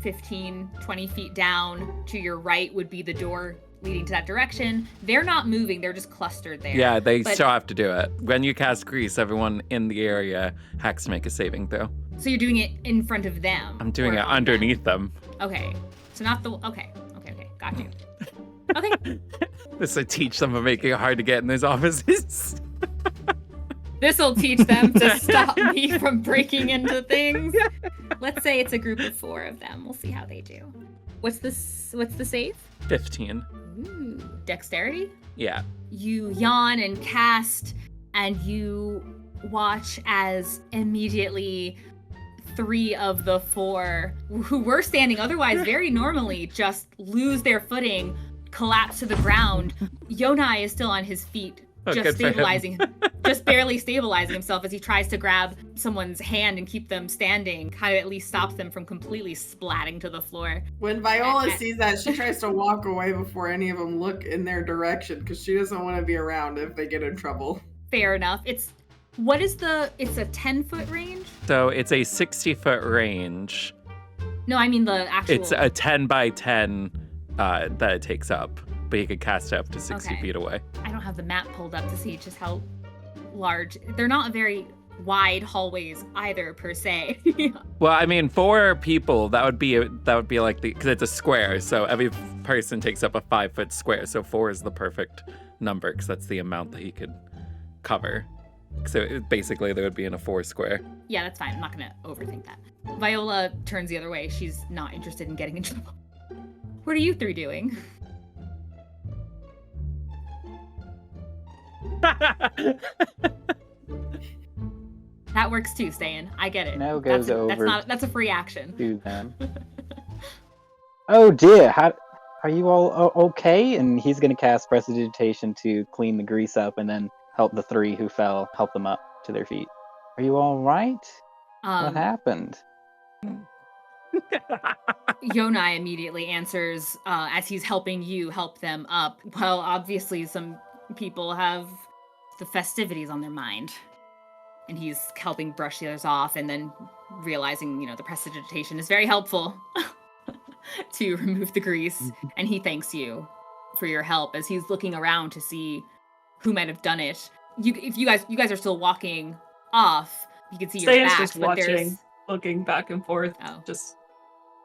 S1: 15, 20 feet down to your right would be the door leading to that direction. They're not moving, they're just clustered there.
S2: Yeah, they still have to do it. When you cast grease, everyone in the area has to make a saving throw.
S1: So you're doing it in front of them?
S2: I'm doing it underneath them.
S1: Okay. So not the... Okay. Got you. Okay.
S2: This will teach them of making it hard to get in those offices.
S1: This'll teach them to stop me from breaking into things. Let's say it's a group of 4 of them. We'll see how they do. What's the save?
S2: 15.
S1: Ooh, dexterity?
S2: Yeah.
S1: You yawn and cast, and you watch as immediately 3 of the 4 who were standing otherwise very normally just lose their footing, collapse to the ground. Yonai is still on his feet, just barely stabilizing himself as he tries to grab someone's hand and keep them standing, kind of at least stops them from completely splatting to the floor.
S5: When Viola sees that, she tries to walk away before any of them look in their direction because she doesn't want to be around if they get in trouble.
S1: Fair enough. It's a 10-foot range?
S2: So it's a 60-foot range.
S1: No, I mean the actual...
S2: It's a 10 by 10 that it takes up, but he could cast it up to 60
S1: Okay.
S2: feet away.
S1: I don't have the map pulled up to see just how large. They're not very wide hallways either, per se.
S2: Well, I mean, 4 people, that would be like because it's a square, so every person takes up a 5-foot square. So 4 is the perfect number because that's the amount that he could cover. So basically, they would be in a 4 square.
S1: Yeah, that's fine. I'm not gonna overthink that. Viola turns the other way. She's not interested in getting in trouble. What are you 3 doing? That works too, Ste'yn. I get it.
S4: Snow goes over
S1: That's a free action.
S4: to them. Oh dear, are you all okay? And he's gonna cast Prestidigitation to clean the grease up and then help the 3 who fell, help them up to their feet. Are you all right? What happened?
S1: Yonai immediately answers as he's helping you help them up. Well, obviously some people have the festivities on their mind. And he's helping brush the others off and then realizing, the prestidigitation is very helpful to remove the grease. And he thanks you for your help as he's looking around to see who might have done it. If you guys are still walking off, you can see your
S3: Ste'yn's
S1: back,
S3: just
S1: but
S3: watching, looking back and forth.
S1: Oh.
S3: Just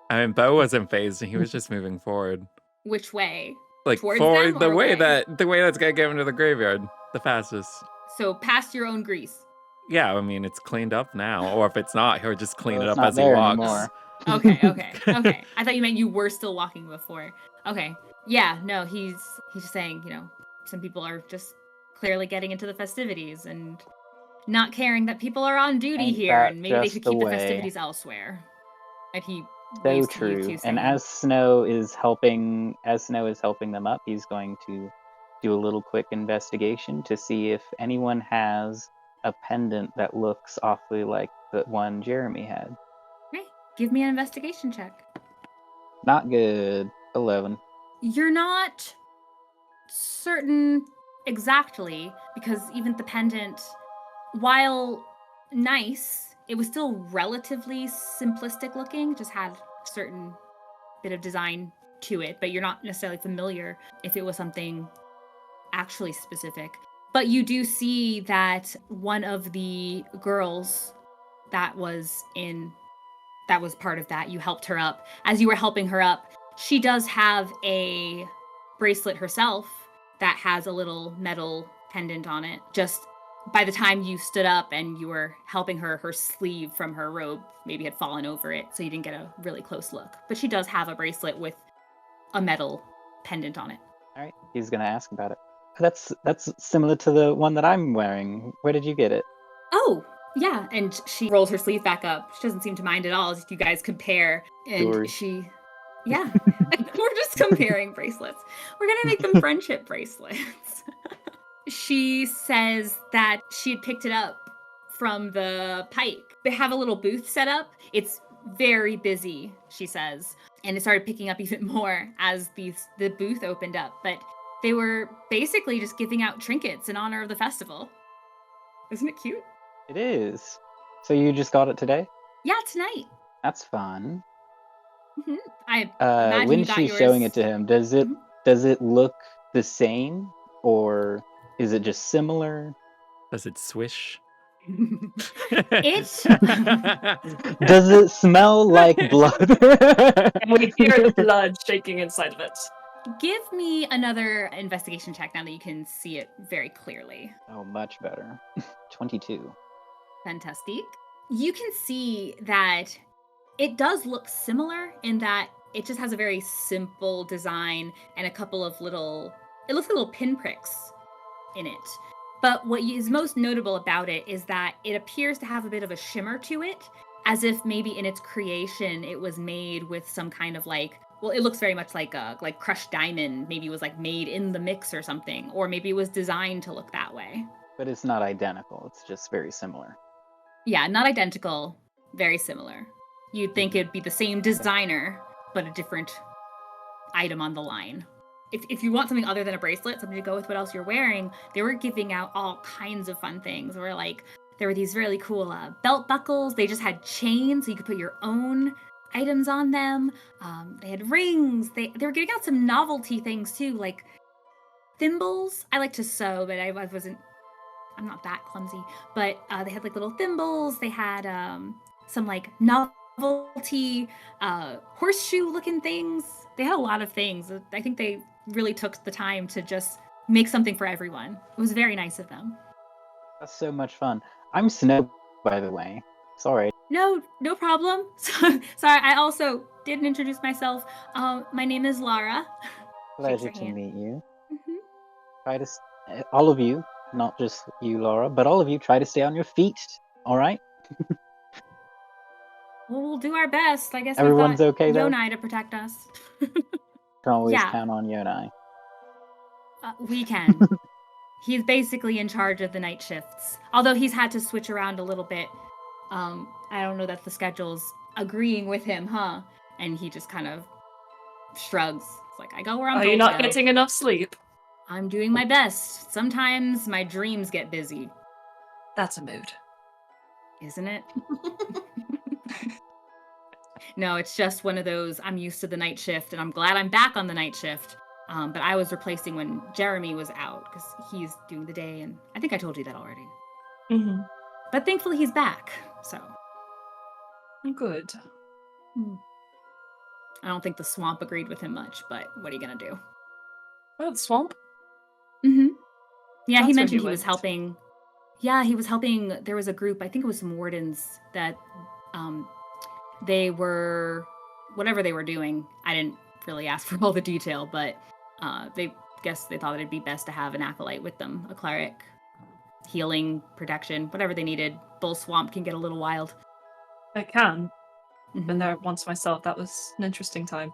S2: I mean, Beau wasn't phased, and he was just moving forward.
S1: Which way?
S2: Like
S1: Towards
S2: forward
S1: them
S2: the
S1: or
S2: way
S1: away?
S2: that's gonna get him to the graveyard the fastest.
S1: So past your own grease.
S2: Yeah, I mean, it's cleaned up now. Or if it's not, he'll just clean
S4: Well,
S2: it
S4: it's
S2: up
S4: not
S2: as he
S4: there
S2: walks.
S4: anymore.
S1: Okay. I thought you meant you were still walking before. Okay. Yeah, no, he's just saying, some people are just clearly getting into the festivities and not caring that people are on duty
S4: Ain't
S1: here
S4: that
S1: and maybe they
S4: just
S1: should
S4: the
S1: keep the
S4: way?
S1: festivities elsewhere. And he
S4: So
S1: waves to you
S4: true.
S1: too,
S4: And
S1: saying,
S4: as Snow is helping them up, he's going to do a little quick investigation to see if anyone has a pendant that looks awfully like the one Jeremy had.
S1: "Hey, give me an investigation check."
S4: Not good. 11.
S1: You're not certain exactly because even the pendant, while nice, it was still relatively simplistic looking, just had a certain bit of design to it, but you're not necessarily familiar if it was something actually specific. But you do see that one of the girls that was part of that, you helped her up. As you were helping her up, she does have a bracelet herself that has a little metal pendant on it. Just by the time you stood up and you were helping her, her sleeve from her robe maybe had fallen over it, so you didn't get a really close look. But she does have a bracelet with a metal pendant on it.
S4: All right, he's gonna ask about it. That's similar to the one that I'm wearing. Where did you get it?
S1: Oh, yeah. And she rolls her sleeve back up. She doesn't seem to mind at all as you guys compare. And
S4: Sure.
S1: yeah, we're just comparing bracelets. We're going to make them friendship bracelets. She says that she had picked it up from the pike. They have a little booth set up. It's very busy, she says. And it started picking up even more as the booth opened up. But they were basically just giving out trinkets in honor of the festival. Isn't it cute?
S4: It is. So you just got it today?
S1: Yeah, tonight.
S4: That's fun.
S1: Mm-hmm. I imagine
S4: When
S1: you got
S4: she's
S1: yours.
S4: showing it to him, does it look the same, or is it just similar?
S2: Does it swish?
S1: It
S4: Does it smell like blood?
S3: and we hear the blood shaking inside of it.
S1: Give me another investigation check now that you can see it very clearly.
S4: Oh, much better. 22.
S1: Fantastic. You can see that it does look similar in that it just has a very simple design and a couple of it looks like little pinpricks in it. But what is most notable about it is that it appears to have a bit of a shimmer to it, as if maybe in its creation it was made with some kind of it looks very much like crushed diamond. Maybe it was made in the mix or something, or maybe it was designed to look that way.
S4: But it's not identical. It's just very similar.
S1: Yeah, not identical, very similar. You'd think it'd be the same designer, but a different item on the line. If you want something other than a bracelet, something to go with what else you're wearing, they were giving out all kinds of fun things. There were these really cool belt buckles. They just had chains, so you could put your own items on them. They had rings. They were giving out some novelty things too, like thimbles. I like to sew, but I'm not that clumsy. But they had like little thimbles. They had some like novelty horseshoe-looking things. They had a lot of things. I think they really took the time to just make something for everyone. It was very nice of them.
S4: That's so much fun. I'm Snow, by the way. Sorry.
S1: No problem. Sorry, I also didn't introduce myself. My name is Lara.
S4: Pleasure
S1: Shakes her
S4: to
S1: hand.
S4: meet you.
S1: Mhm.
S4: Try to, all of you, not just you, Laura, but all of you, try to stay on your feet. All right?
S1: Well, we'll do our best. I guess
S4: Everyone's
S1: we've got
S4: okay, though?
S1: Yonai to protect us.
S4: Can always
S1: Yeah.
S4: count on Yonai.
S1: We can. He's basically in charge of the night shifts. Although he's had to switch around a little bit. I don't know that the schedule's agreeing with him, huh? And he just kind of shrugs. It's like, I go where I'm
S3: Are
S1: told
S3: you not
S1: to go.
S3: getting enough sleep?
S1: I'm doing my best. Sometimes my dreams get busy,
S3: That's a mood.
S1: isn't it? No, it's just one of those, I'm used to the night shift, and I'm glad I'm back on the night shift. But I was replacing when Jeremy was out, because he's doing the day, and I think I told you that already.
S3: Mm-hmm.
S1: But thankfully he's back, so.
S3: Good.
S1: I don't think the swamp agreed with him much, but what are you gonna do?
S3: Oh, the swamp?
S1: Mm-hmm. Yeah,
S3: That's
S1: he
S3: where
S1: mentioned
S3: he
S1: he was
S3: went.
S1: helping. Yeah, he was helping. There was a group, I think it was some wardens, that they were, whatever they were doing. I didn't really ask for all the detail, but they thought it'd be best to have an acolyte with them, a cleric, healing, protection, whatever they needed. Bull Swamp can get a little wild.
S3: I can.
S1: Mhm.
S3: Been there once myself. That was an interesting time.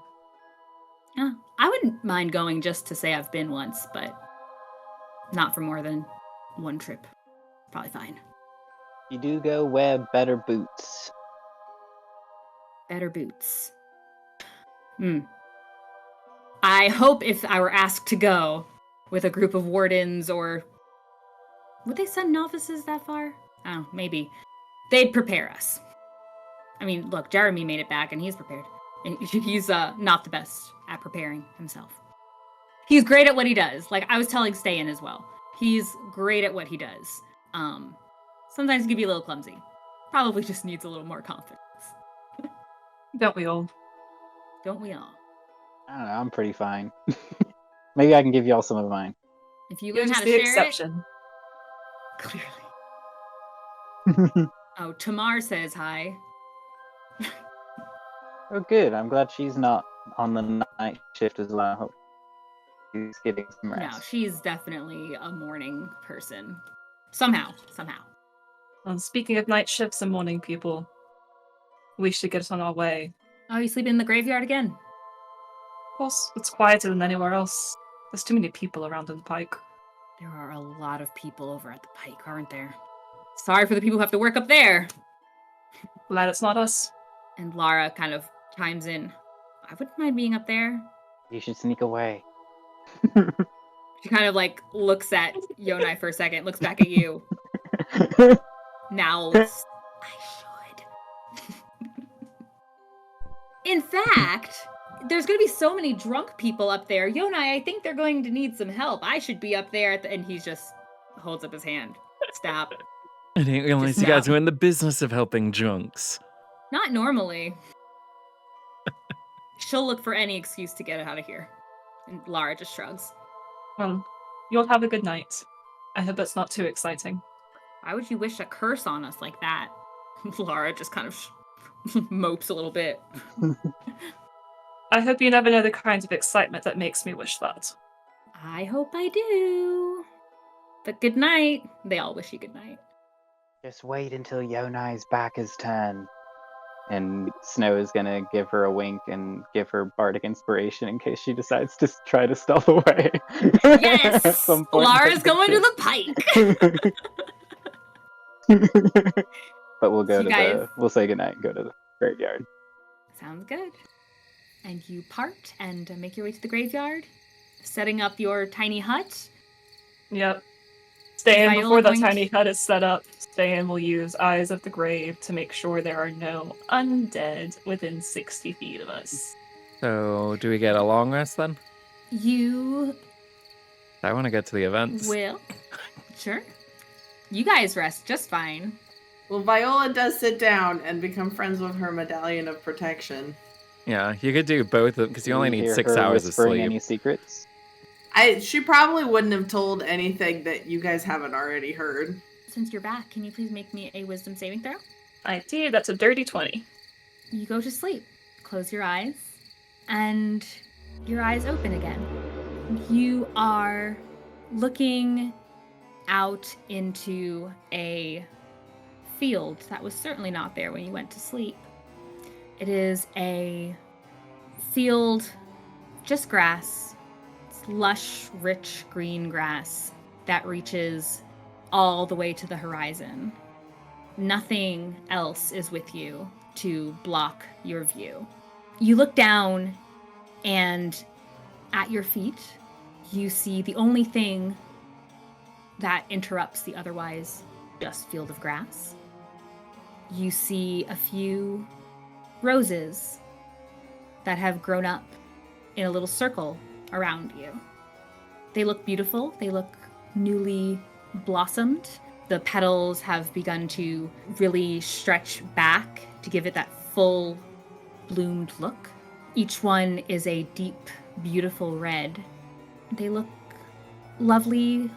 S1: Yeah, I wouldn't mind going just to say I've been once, but not for more than one trip. Probably fine.
S4: You do go, wear better boots.
S1: Better boots. I hope if I were asked to go with a group of wardens, or would they send novices that far? Oh, maybe. They'd prepare us. I mean, look, Jeremy made it back and he's prepared. And he's not the best at preparing himself. He's great at what he does. Like I was telling Ste'yn as well. He's great at what he does. Sometimes he can be a little clumsy. Probably just needs a little more confidence.
S3: Don't we all?
S1: Don't we all?
S4: I don't know, I'm pretty fine. Maybe I can give y'all some of mine.
S1: If you
S3: You're
S1: learn how
S3: just
S1: to
S3: the
S1: share
S3: exception.
S1: it, clearly. Oh, Tamar says hi.
S4: Oh, good. I'm glad she's not on the night shift as well. I hope she's getting some
S1: No,
S4: rest.
S1: she's definitely a morning person. Somehow.
S3: And speaking of night shifts and morning people, we should get on our way.
S1: Oh, you sleeping in the graveyard again?
S3: Of course, it's quieter than anywhere else. There's too many people around in the Pike.
S1: There are a lot of people over at the Pike, aren't there? Sorry for the people who have to work up there.
S3: Glad it's not us.
S1: And Lara kind of chimes in. I wouldn't mind being up there.
S4: You should sneak away.
S1: She kind of like looks at Yonai for a second, looks back at you. Now I should. In fact, there's going to be so many drunk people up there. Yonai, I think they're going to need some help. I should be up there. And he just holds up his hand. Stop.
S2: I didn't realize
S1: Just
S2: you guys
S1: stop.
S2: were in the business of helping drunks.
S1: Not normally. She'll look for any excuse to get out of here. And Lara just shrugs.
S3: Well, you'll have a good night. I hope it's not too exciting.
S1: Why would you wish a curse on us like that? Lara just kind of mopes a little bit.
S3: I hope you never know the kind of excitement that makes me wish that.
S1: I hope I do. But good night. They all wish you good night.
S4: Just wait until Yonai's back is turned. And Snow is gonna give her a wink and give her bardic inspiration in case she decides to try to stealth away.
S1: Yes!
S4: At some point
S1: Lara's going to
S4: the Pike. But we'll go
S1: You guys-
S4: we'll say goodnight and go to the graveyard.
S1: Sounds good. And you part and make your way to the graveyard, setting up your tiny hut.
S3: Yep. Ste'yn,
S1: Viola
S3: before the
S1: going to-
S3: tiny hut is set up, Ste'yn will use Eyes of the Grave to make sure there are no undead within 60 feet of us.
S2: So, do we get a long rest then?
S1: You
S2: I want to get to the events.
S1: will. Sure. You guys rest just fine.
S5: Well, Viola does sit down and become friends with her medallion of protection.
S2: Yeah, you could do both because you only
S4: We
S2: need
S4: hear
S2: 6
S4: her
S2: hours of
S4: whispering
S2: sleep.
S4: any secrets?
S5: She probably wouldn't have told anything that you guys haven't already heard.
S1: Since you're back, can you please make me a wisdom saving throw?
S3: I did, that's a dirty 20.
S1: You go to sleep. Close your eyes. And your eyes open again. You are looking out into a field that was certainly not there when you went to sleep. It is a field, just grass. It's lush, rich green grass that reaches all the way to the horizon. Nothing else is with you to block your view. You look down, and at your feet, you see the only thing that interrupts the otherwise just field of grass. You see a few roses that have grown up in a little circle around you. They look beautiful. They look newly blossomed. The petals have begun to really stretch back to give it that full bloomed look. Each one is a deep, beautiful red. They look lovely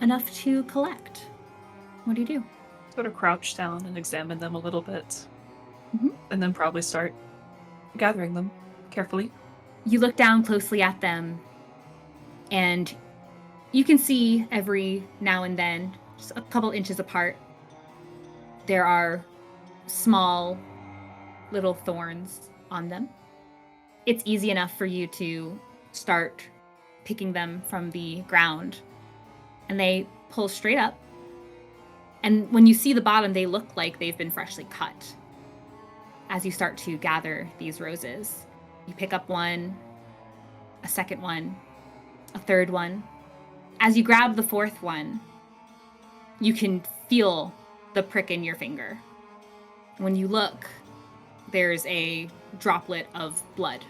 S1: enough to collect. What do you do?
S3: Sort of crouch down and examine them a little bit.
S1: Mhm.
S3: And then probably start gathering them carefully.
S1: You look down closely at them, and you can see every now and then, just a couple inches apart, there are small little thorns on them. It's easy enough for you to start picking them from the ground, and they pull straight up. And when you see the bottom, they look like they've been freshly cut. As you start to gather these roses, you pick up one, a second one, a third one. As you grab the fourth one, you can feel the prick in your finger. When you look, there's a droplet of blood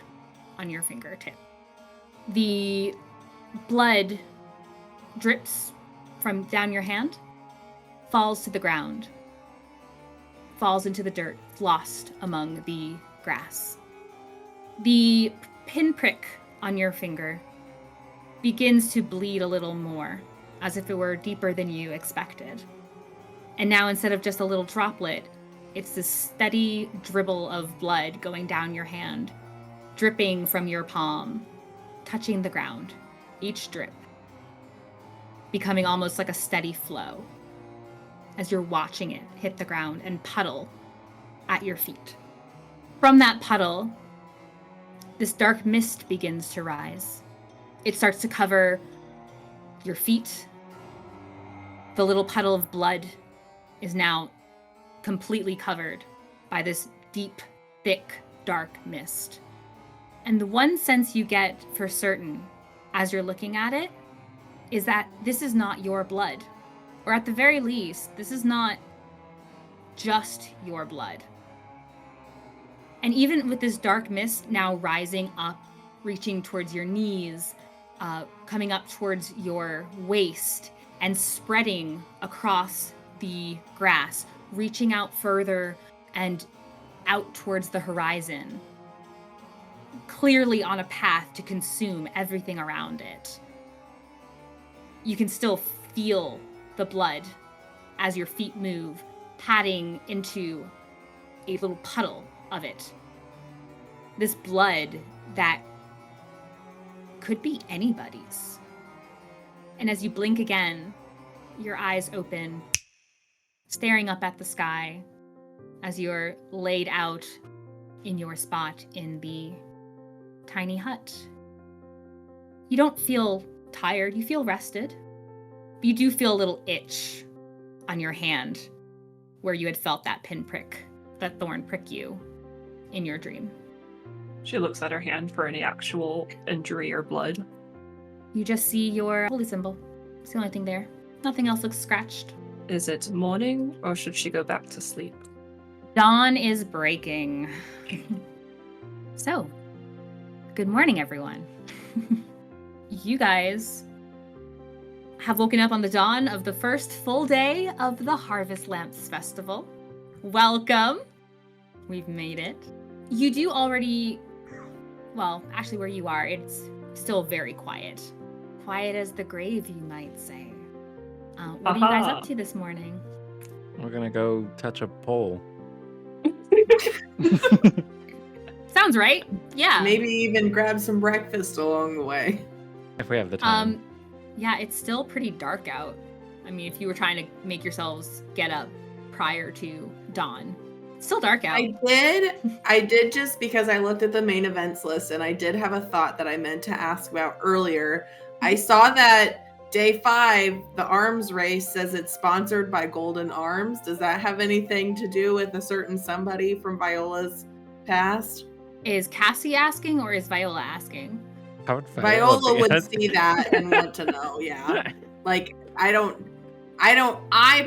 S1: on your fingertip. The blood drips from down your hand, falls to the ground, falls into the dirt, lost among the grass. The pinprick on your finger begins to bleed a little more, as if it were deeper than you expected. And now, instead of just a little droplet, it's this steady dribble of blood going down your hand, dripping from your palm, touching the ground, each drip becoming almost like a steady flow as you're watching it hit the ground and puddle at your feet. From that puddle, this dark mist begins to rise. It starts to cover your feet. The little puddle of blood is now completely covered by this deep, thick, dark mist. And the one sense you get for certain as you're looking at it is that this is not your blood. Or at the very least, this is not just your blood. And even with this dark mist now rising up, reaching towards your knees, coming up towards your waist, and spreading across the grass, reaching out further and out towards the horizon, clearly on a path to consume everything around it. You can still feel the blood as your feet move, padding into a little puddle of it. This blood that could be anybody's. And as you blink again, your eyes open, staring up at the sky as you're laid out in your spot in the tiny hut. You don't feel tired, you feel rested. But you do feel a little itch on your hand where you had felt that pinprick, that thorn prick you in your dream.
S3: She looks at her hand for any actual injury or blood.
S1: You just see your holy symbol. It's the only thing there. Nothing else looks scratched.
S3: Is it morning, or should she go back to sleep?
S1: Dawn is breaking. So, good morning, everyone. You guys have woken up on the dawn of the first full day of the Harvest Lamps Festival. Welcome. We've made it. You do already, well, actually where you are, it's still very quiet. Quiet as the grave, you might say. What are you guys up to this morning?
S2: We're gonna go touch a pole.
S1: Sounds right. Yeah.
S5: Maybe even grab some breakfast along the way.
S2: If we have the time.
S1: Yeah, it's still pretty dark out. I mean, if you were trying to make yourselves get up prior to dawn, it's still dark out.
S5: I did just because I looked at the main events list and I did have a thought that I meant to ask about earlier. I saw that day 5, the arms race says it's sponsored by Golden Arms. Does that have anything to do with a certain somebody from Viola's past?
S1: Is Kassie asking or is Viola asking?
S2: How would
S5: Viola
S2: be
S5: would
S2: asking?
S5: see that and want to know, yeah. Like, I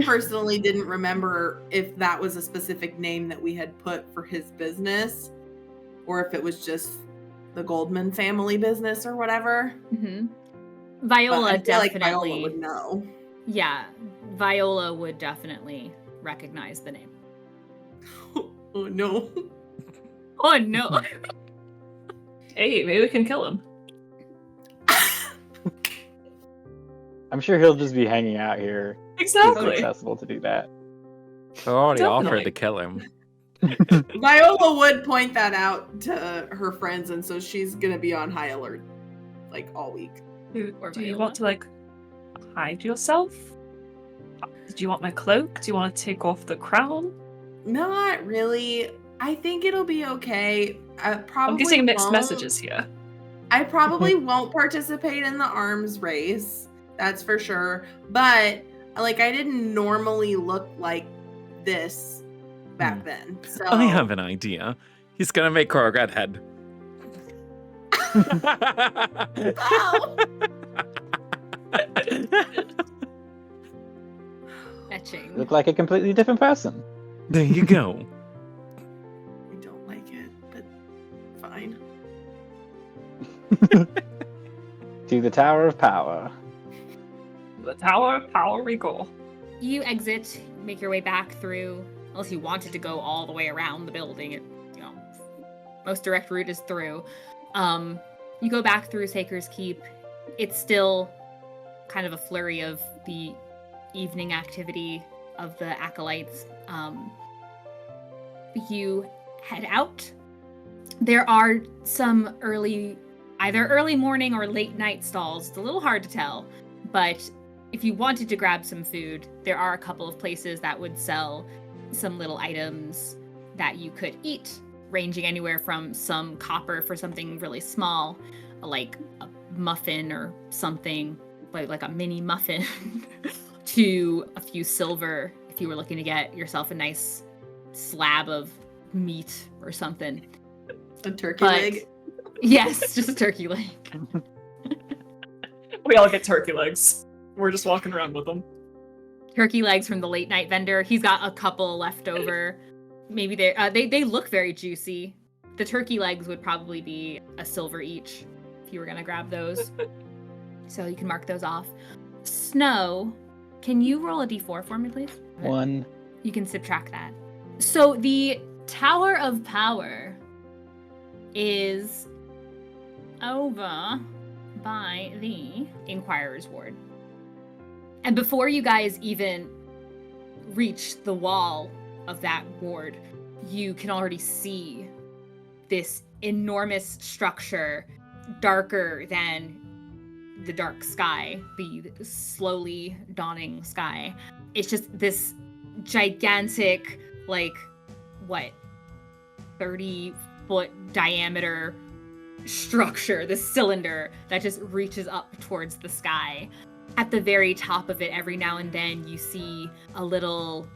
S5: personally didn't remember if that was a specific name that we had put for his business or if it was just the Goldman family business or whatever.
S1: Mm-hmm.
S5: But
S1: Viola
S5: I feel like
S1: definitely.
S5: Viola would know.
S1: Yeah, Viola would definitely recognize the name.
S5: Oh no.
S1: Oh no.
S3: Hey, maybe we can kill him.
S4: I'm sure he'll just be hanging out here. It's
S3: Exactly.
S4: accessible to do that.
S2: We already
S3: Definitely.
S2: offered to kill him.
S5: Viola would point that out to her friends, and so she's gonna be on high alert like all week.
S3: Do
S1: Or
S3: you
S1: Viola.
S3: want to, like, hide yourself? Do you want my cloak? Do you want to take off the crown?
S5: Not really. I think it'll be okay. Probably
S3: I'm getting mixed
S5: won't.
S3: messages here.
S5: I probably won't participate in the arms race. That's for sure. But like, I didn't normally look like this back then. So
S2: I have an idea. He's gonna make her a redhead.
S5: Oh!
S1: Etching.
S4: Look like a completely different person.
S2: There you go.
S5: I don't like it, but fine.
S4: To the Tower of Power.
S3: The Tower of Power we go.
S1: You exit, make your way back through, unless you wanted to go all the way around the building. Most direct route is through. You go back through Saker's Keep. It's still kind of a flurry of the evening activity of the acolytes. You head out. There are some either early morning or late night stalls. It's a little hard to tell, but if you wanted to grab some food, there are a couple of places that would sell some little items that you could eat, ranging anywhere from some copper for something really small, like a muffin or something, like a mini muffin, to a few silver if you were looking to get yourself a nice slab of meat or something.
S5: A turkey leg.
S1: Yes, just a turkey leg.
S3: We all get turkey legs. We're just walking around with them.
S1: Turkey legs from the late night vendor. He's got a couple left over. Maybe they look very juicy. The turkey legs would probably be a silver each if you were gonna grab those. So you can mark those off. Snow, can you roll a d4 for me, please?
S4: 1.
S1: You can subtract that. So the Tower of Power is over by the Inquirer's Ward. And before you guys even reach the wall of that ward, you can already see this enormous structure, darker than the dark sky, the slowly dawning sky. It's just this gigantic, 30-foot diameter structure, this cylinder that just reaches up towards the sky. At the very top of it, every now and then, you see a little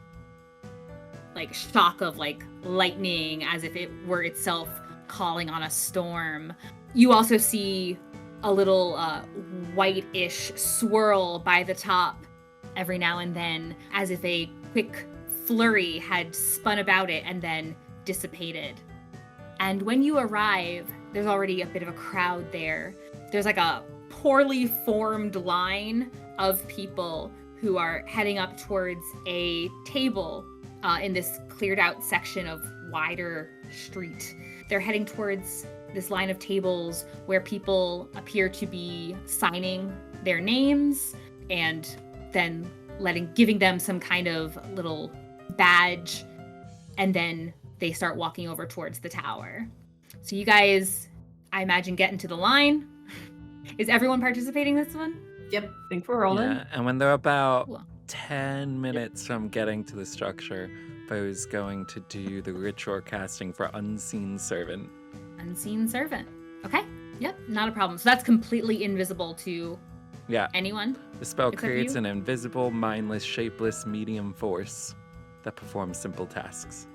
S1: shock of lightning, as if it were itself calling on a storm. You also see a little white-ish swirl by the top, every now and then, as if a quick flurry had spun about it and then dissipated. And when you arrive, there's already a bit of a crowd there. There's like a poorly formed line of people who are heading up towards a table in this cleared out section of wider street. They're heading towards this line of tables where people appear to be signing their names and then giving them some kind of little badge, and then they start walking over towards the tower. So you guys, I imagine, get into the line. Is everyone participating this one?
S5: Yep.
S3: I think we're all in.
S2: Yeah, and when they're about
S1: Cool.
S2: 10 minutes from getting to the structure, Beau's going to do the ritual casting for Unseen Servant.
S1: Unseen Servant. Okay. Yep, not a problem. So that's completely invisible to
S2: Yeah,
S1: anyone.
S2: the spell
S1: Except
S2: creates
S1: you?
S2: an invisible, mindless, shapeless medium force that performs simple tasks.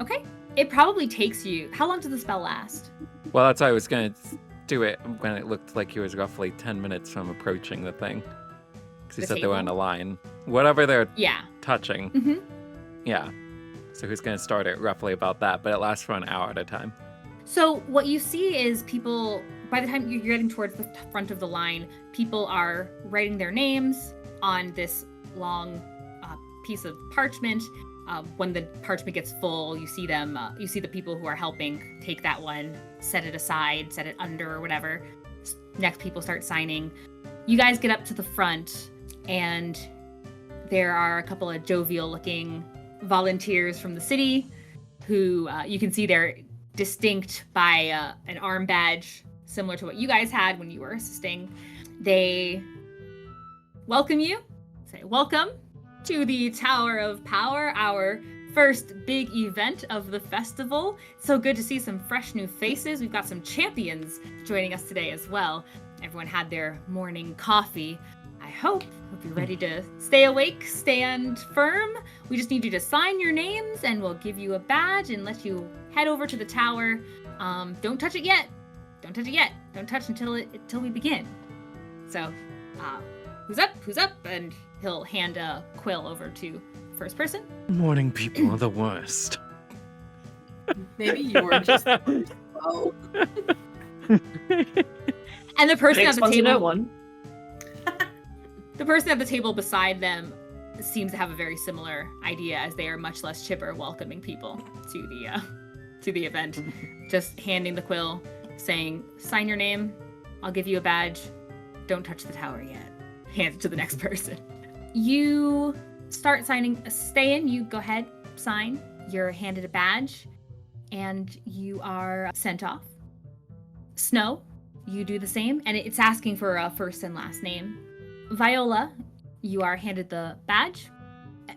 S1: Okay. It probably takes you. How long does the spell last?
S2: Well, that's why I was going to do it when it looked like he was roughly 10 minutes from approaching the thing. Because he
S1: The
S2: said they were in
S1: table?
S2: a line. Whatever they're
S1: Yeah.
S2: touching.
S1: Mm-hmm.
S2: Yeah. So who's going to start it roughly about that, but it lasts for an hour at a time.
S1: So what you see is people, by the time you're getting towards the front of the line, people are writing their names on this long piece of parchment. When the parchment gets full, you see them, you see the people who are helping take that one, set it aside, set it under or whatever. Next people start signing. You guys get up to the front, and there are a couple of jovial looking volunteers from the city who you can see they're distinct by an arm badge similar to what you guys had when you were assisting. They welcome you, say welcome to the Tower of Power, our first big event of the festival. So good to see some fresh new faces. We've got some champions joining us today as well. Everyone had their morning coffee. I hope you're ready to stay awake, stand firm. We just need you to sign your names and we'll give you a badge and let you head over to the tower. Don't touch it yet. Don't touch it yet. Don't touch until we begin. So, who's up? Who's up? And he'll hand a quill over to first person.
S2: Morning people are the worst.
S5: Maybe you were just slow.
S1: And the person
S3: Takes
S1: at the
S3: one to know
S1: table,
S3: one.
S1: the person at the table beside them seems to have a very similar idea, as they are much less chipper welcoming people to the event. Just handing the quill, saying, sign your name, I'll give you a badge, don't touch the tower yet. Hand it to the next person. You start signing. Ste'yn, you go ahead, sign. You're handed a badge, and you are sent off. Snow, you do the same, and it's asking for a first and last name. Viola, you are handed the badge.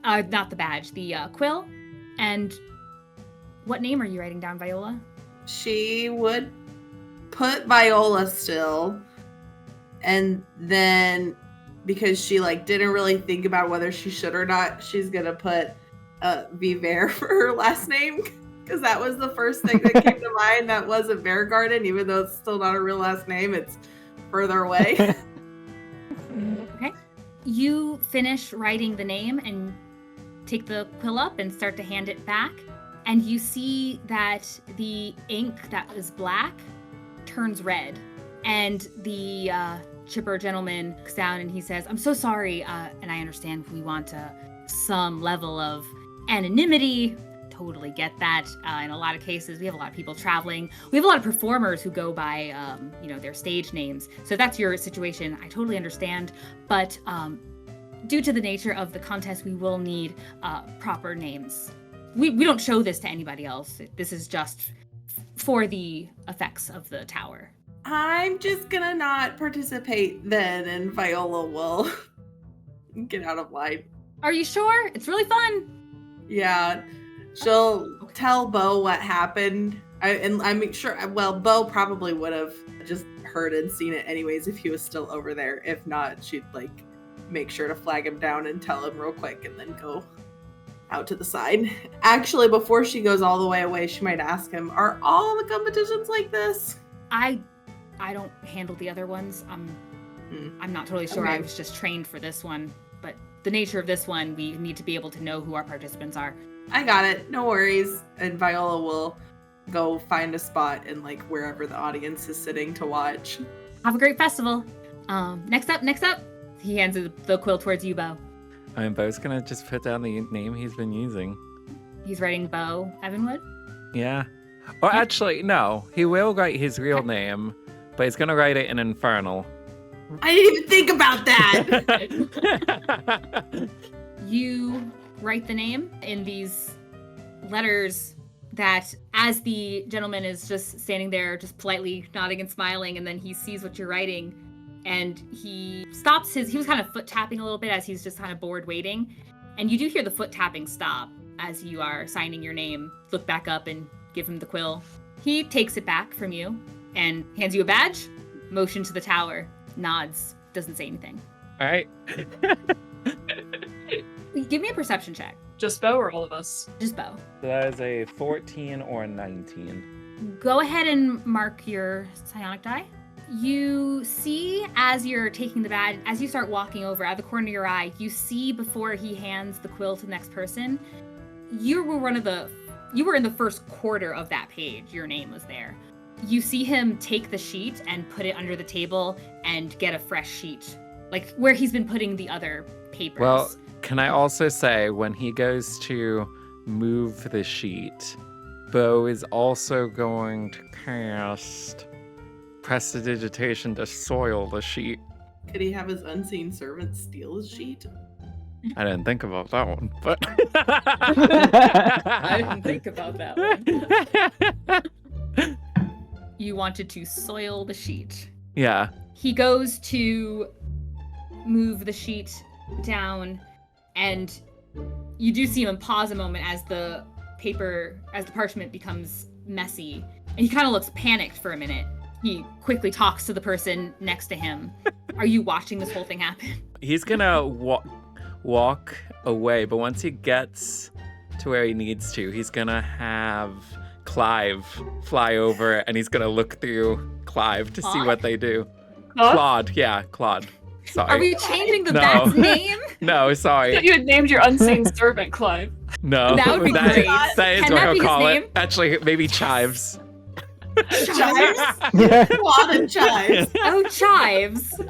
S1: Not the badge, the quill. And what name are you writing down, Viola?
S5: She would put Viola still, and then because she didn't really think about whether she should or not, she's gonna put Viver for her last name, because that was the first thing that came to mind. That wasn't Beargarden, even though it's still not her real last name. It's further away.
S1: Okay. You finish writing the name and take the quill up and start to hand it back. And you see that the ink that was black turns red. And the chipper gentleman looks down and he says, I'm so sorry, and I understand we want some level of anonymity. Totally get that. In a lot of cases, we have a lot of people traveling. We have a lot of performers who go by, their stage names. So if that's your situation, I totally understand. But due to the nature of the contest, we will need proper names. We don't show this to anybody else. This is just for the effects of the tower.
S5: I'm just gonna not participate then, and Viola will get out of line.
S1: Are you sure? It's really fun.
S5: Yeah, she'll tell Beau what happened. I'm sure, Beau probably would have just heard and seen it anyways if he was still over there. If not, she'd make sure to flag him down and tell him real quick and then go out to the side. Actually, before she goes all the way away, she might ask him, are all the competitions like this?
S1: I don't handle the other ones. I'm not totally sure.
S5: Okay.
S1: I was just trained for this one, but the nature of this one, we need to be able to know who our participants are.
S5: I got it. No worries. And Viola will go find a spot in like wherever the audience is sitting to watch.
S1: Have a great festival. Next up. He hands the quill towards you, Beau.
S2: I mean, Beau's gonna just put down the name he's been using.
S1: He's writing Beau Evanwood.
S2: Yeah. Or actually, no. He will write his real name, but he's gonna write it in Infernal.
S5: I didn't even think about that.
S1: You write the name in these letters that, as the gentleman is just standing there, just politely nodding and smiling, and then he sees what you're writing, and he stops he was kind of foot tapping a little bit as he's just kind of bored waiting, and you do hear the foot tapping stop as you are signing your name. Look back up and give him the quill. He takes it back from you and hands you a badge, motion to the tower, nods, doesn't say anything.
S2: All right.
S1: Give me a perception check.
S3: Just Beau or all of us?
S1: Just Beau.
S2: So that is a 14 or a 19.
S1: Go ahead and mark your psionic die. You see, as you're taking the badge, as you start walking over, out of the corner of your eye, you see before he hands the quill to the next person, you were in the first quarter of that page. Your name was there. You see him take the sheet and put it under the table and get a fresh sheet, like where he's been putting the other papers.
S2: Well, can I also say, when he goes to move the sheet, Beau is also going to cast Prestidigitation to soil the sheet.
S5: Could he have his unseen servant steal his sheet?
S2: I didn't think about that one, but...
S1: I didn't think about that one. You wanted to soil the sheet.
S2: Yeah.
S1: He goes to move the sheet down, and you do see him pause a moment as the parchment becomes messy, and he kind of looks panicked for a minute. He quickly talks to the person next to him. Are you watching this whole thing happen?
S2: He's gonna walk away, but once he gets to where he needs to, he's gonna have Clive fly over, and he's gonna look through Clive to see what they do.
S3: Huh?
S2: Claude, yeah, Claude. Sorry.
S1: Are we changing the
S2: No.
S1: bat's name?
S2: No,
S3: I
S2: sorry.
S3: thought you had named your unseen servant Clive.
S2: No,
S1: That would be great.
S2: That is
S1: Can
S2: what
S1: that
S2: I'll
S1: be his
S2: call
S1: name?
S2: it. Actually, maybe Chives.
S5: Chives? Claude and Chives.
S1: Oh, Chives.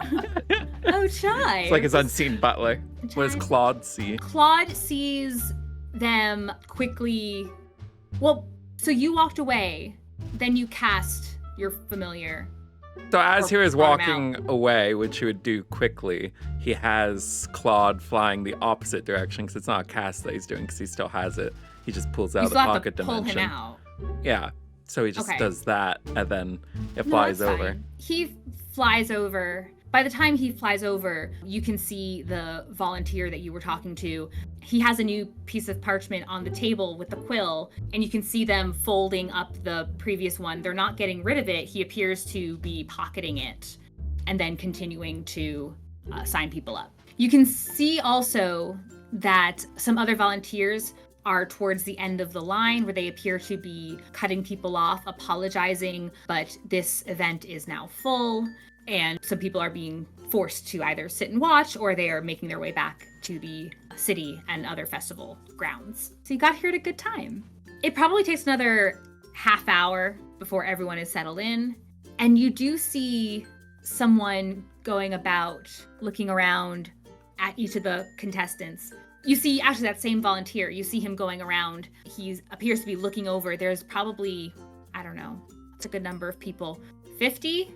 S1: Oh, Chives.
S2: It's like his unseen butler. What does
S1: Chives.
S2: Claude see?
S1: Claude sees them quickly. Well, so you walked away, then you cast your familiar.
S2: So as he was
S1: Brought him
S2: walking away, which he would do quickly, he has Claude flying the opposite direction, because it's not a cast that he's doing, because he still has it. He just pulls out
S1: You
S2: the
S1: still have
S2: pocket
S1: to pull
S2: dimension.
S1: him out.
S2: Yeah. So he just
S1: Okay.
S2: does that, and then it
S1: No,
S2: flies
S1: that's
S2: over.
S1: fine. He flies over. By the time he flies over, you can see the volunteer that you were talking to. He has a new piece of parchment on the table with the quill, and you can see them folding up the previous one. They're not getting rid of it. He appears to be pocketing it and then continuing to sign people up. You can see also that some other volunteers are towards the end of the line, where they appear to be cutting people off, apologizing, but this event is now full, and some people are being forced to either sit and watch, or they are making their way back to the city and other festival grounds. So you got here at a good time. It probably takes another half hour before everyone is settled in, and you do see someone going about, looking around at each of the contestants. You see, actually, that same volunteer, you see him going around. He appears to be looking over. There's probably, I don't know, it's a good number of people. 50?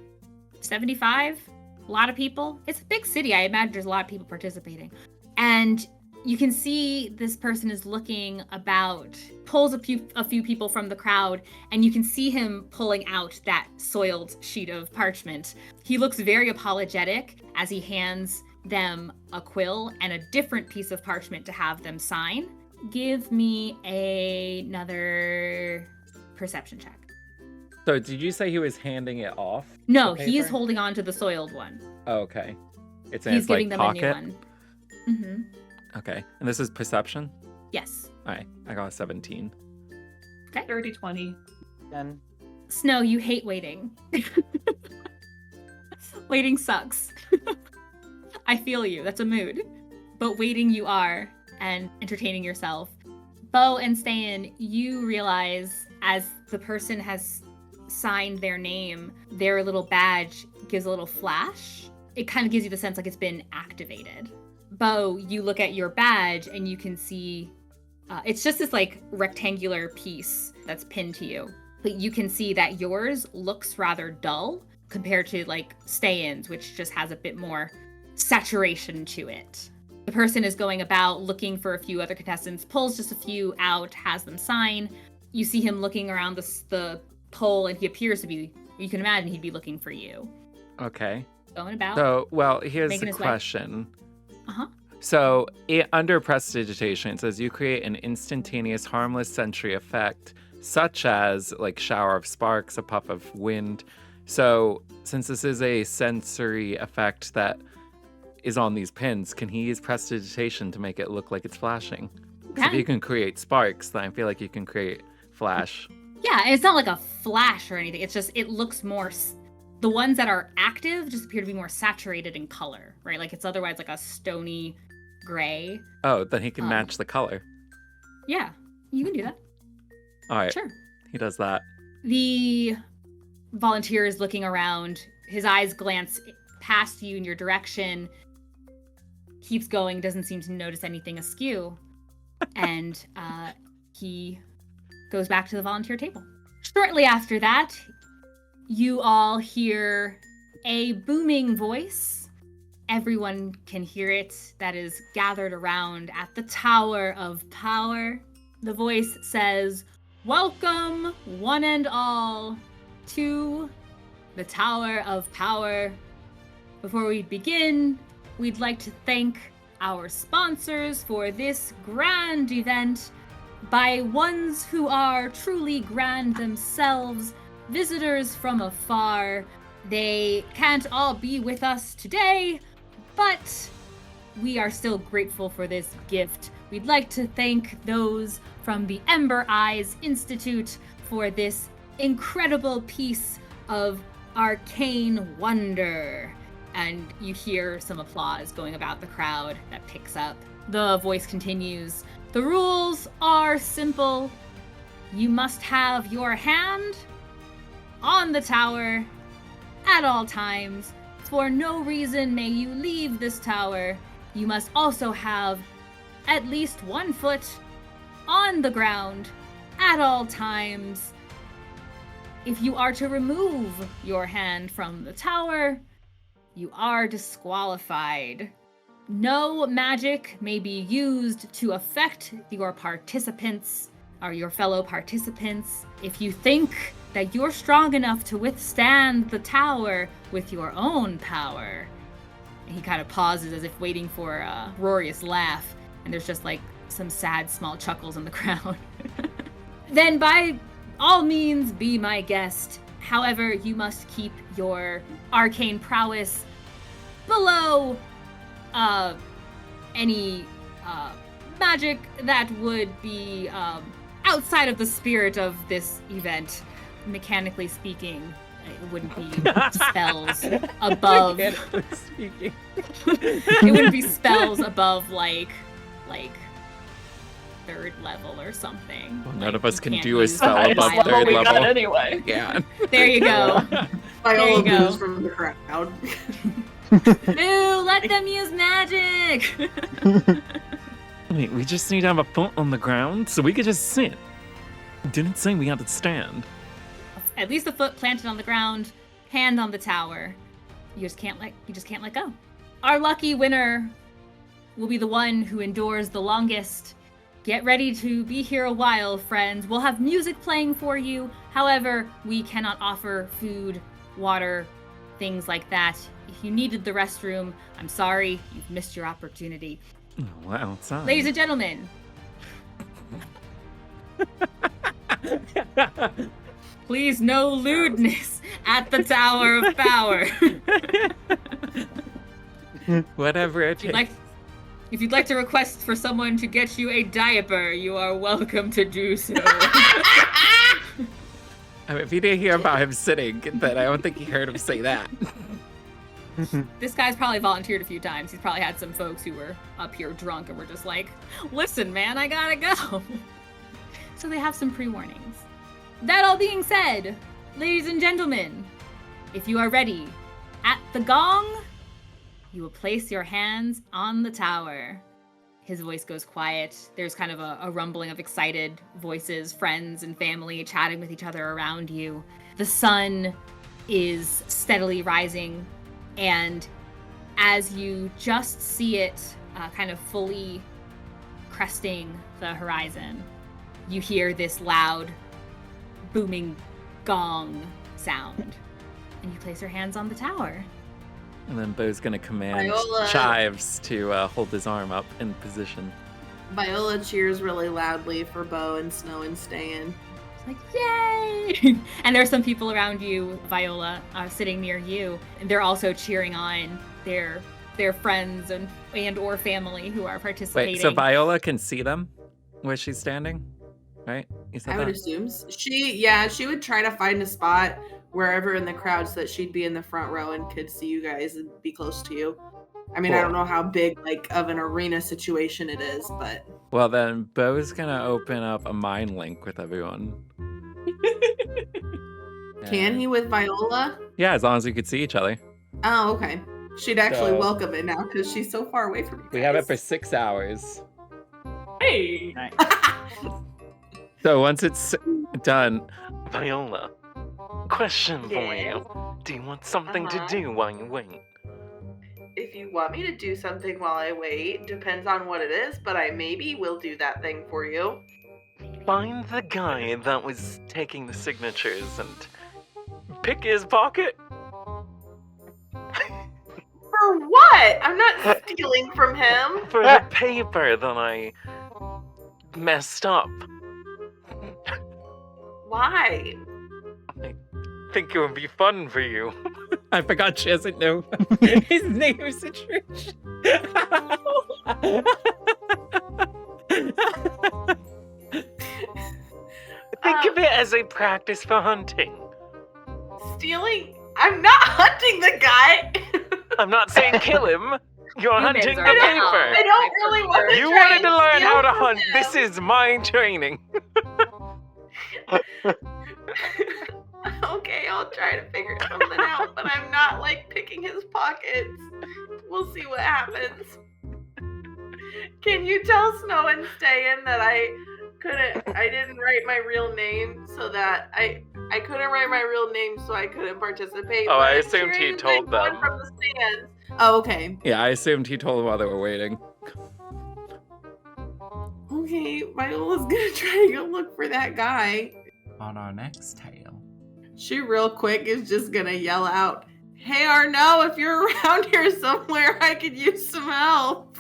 S1: 75? A lot of people. It's a big city. I imagine there's a lot of people participating. And you can see this person is looking about, pulls a few people from the crowd, and you can see him pulling out that soiled sheet of parchment. He looks very apologetic as he hands them a quill and a different piece of parchment to have them sign. Give me another perception check.
S2: So did you say he was handing it off?
S1: No,
S2: the
S1: he is
S2: paper?
S1: holding on to the soiled one.
S2: Oh, okay. It's in
S1: He's
S2: his
S1: giving
S2: like
S1: them
S2: pocket.
S1: a new one. Mm-hmm.
S2: Okay. And this is perception?
S1: Yes.
S2: All right. I got a 17.
S1: Okay.
S3: 30-20.
S4: Again.
S1: Snow, you hate waiting. Waiting sucks. I feel you. That's a mood. but waiting you are and entertaining yourself. Beau and Ste'yn, you realize as the person has signed their name, their little badge gives a little flash. It kind of gives you the sense like it's been activated. Beau, you look at your badge and you can see it's just this like rectangular piece that's pinned to you. But you can see that yours looks rather dull compared to like Ste'yn's, which just has a bit more saturation to it. The person is going about looking for a few other contestants, pulls just a few out, has them sign. You see him looking around the pole, and he appears to be, you can imagine he'd be looking for you.
S2: Okay.
S1: Going about.
S2: So, well, here's
S1: making
S2: the
S1: his way.
S2: question.
S1: Uh-huh.
S2: So, under prestidigitation, it says you create an instantaneous harmless sensory effect, such as like shower of sparks, a puff of wind. So, since this is a sensory effect that is on these pins, can he use prestidigitation to make it look like it's flashing? 'Cause if you can create sparks, then I feel like you can create flash.
S1: Yeah, and it's not like a flash or anything. It's just, it looks more, the ones that are active just appear to be more saturated in color, right? Like it's otherwise like a stony gray.
S2: Oh, then he can match the color.
S1: Yeah, you can do that.
S2: All right.
S1: Sure.
S2: He does that.
S1: The volunteer is looking around. His eyes glance past you in your direction. Keeps going, doesn't seem to notice anything askew. And he goes back to the volunteer table. Shortly after that, you all hear a booming voice. Everyone can hear it that is gathered around at the Tower of Power. The voice says, "Welcome, one and all, to the Tower of Power. Before we begin, we'd like to thank our sponsors for this grand event. By ones who are truly grand themselves, visitors from afar. They can't all be with us today, but we are still grateful for this gift. We'd like to thank those from the Ember Eyes Institute for this incredible piece of arcane wonder." And you hear some applause going about the crowd that picks up. The voice continues, "The rules are simple. You must have your hand on the tower at all times. For no reason may you leave this tower. You must also have at least 1 foot on the ground at all times. If you are to remove your hand from the tower, you are disqualified. No magic may be used to affect your participants or your fellow participants. If you think that you're strong enough to withstand the tower with your own power." And he kind of pauses as if waiting for a roarious laugh, and there's just like some sad small chuckles in the crowd. "Then by all means be my guest. However, you must keep your arcane prowess below any magic that would be outside of the spirit of this event. Mechanically speaking, it wouldn't be spells above.
S2: Mechanically speaking.
S1: It wouldn't be spells above like 3rd level or something.
S2: Well,
S1: Like,
S2: none of us
S1: you
S2: can
S1: can't
S2: do a
S1: use
S2: spell
S1: the
S2: above
S1: highest
S2: 3rd
S3: we got
S2: level.
S3: anyway.
S2: Yeah.
S1: There you go.
S5: Viola
S1: you go.
S5: boos from the crowd.
S1: Ooh, let them use magic!
S2: Wait, we just need to have a foot on the ground so we could just sit. Didn't say we had to stand.
S1: At least a foot planted on the ground, hand on the tower. You just can't let go. Our lucky winner will be the one who endures the longest. Get ready to be here a while, friends. We'll have music playing for you. However, we cannot offer food, water, things like that. If you needed the restroom, I'm sorry, you've missed your opportunity.
S2: Oh, wow, it's on.
S1: Ladies and gentlemen, please no lewdness at the Tower of Power.
S2: Whatever it takes.
S1: If you'd like to request for someone to get you a diaper, you are welcome to do so.
S2: I mean, if you didn't hear about him sitting, then I don't think he heard him say that.
S1: This guy's probably volunteered a few times. He's probably had some folks who were up here drunk and were just like, listen, man, I gotta go. So they have some pre-warnings. That all being said, ladies and gentlemen, if you are ready, at the gong, you will place your hands on the tower. His voice goes quiet. There's kind of a rumbling of excited voices, friends and family chatting with each other around you. The sun is steadily rising, and as you just see it kind of fully cresting the horizon, you hear this loud, booming gong sound, and you place your hands on the tower.
S2: And then Beau's gonna command
S5: Viola.
S2: Chives to hold his arm up in position.
S5: Viola cheers really loudly for Beau and Snow and Ste'yn.
S1: It's like, yay! And there's some people around you, Viola, sitting near you, and they're also cheering on their friends and or family who are participating.
S2: Wait, so Viola can see them where she's standing, right? You said
S5: I would
S2: that?
S5: assume she would try to find a spot wherever in the crowd so that she'd be in the front row and could see you guys and be close to you. I mean, I
S2: Cool.
S5: don't know how big of an arena situation it is, but
S2: Well, then Beau's gonna open up a mind link with everyone.
S5: can he with Viola?
S2: Yeah, as long as we could see each other.
S5: Oh, okay. She'd actually
S2: So-
S5: welcome it now because she's so far away from you guys.
S2: We have it for 6 hours.
S3: Hey!
S2: So once it's done, Viola, question for
S5: Yes.
S2: you. Do you want something to do while you wait?
S5: If you want me to do something while I wait, depends on what it is, but I maybe will do that thing for you.
S2: Find the guy that was taking the signatures and pick his pocket.
S5: For what? I'm not stealing from him.
S2: For the paper that I messed up.
S5: Why?
S2: Think it would be fun for you. I forgot she doesn't know his name is Attribution. Think of it as a practice for hunting.
S5: Stealing? I'm not hunting the guy.
S2: I'm not saying kill him. You're
S1: Humans
S2: hunting the
S1: are
S5: I
S2: paper.
S5: don't really want to
S2: You
S5: try
S2: wanted
S5: and
S2: to learn
S5: steal
S2: how to
S5: from
S2: hunt.
S5: him.
S2: This is my training.
S5: Okay, I'll try to figure something out, but I'm not picking his pockets. We'll see what happens. Can you tell Snow and Ste'yn that I didn't write my real name so that I couldn't write my real name so I couldn't participate.
S2: Oh,
S5: but
S2: I
S5: I'm
S2: assumed he
S5: cheering
S2: told
S5: everyone
S2: them.
S5: from the stands. Oh, okay.
S2: Yeah, I assumed he told them while they were waiting.
S5: Okay, Viola's gonna try to go look for that guy.
S6: On our next tale.
S5: She real quick is just gonna yell out, "Hey Arno, if you're around here somewhere, I could use some help."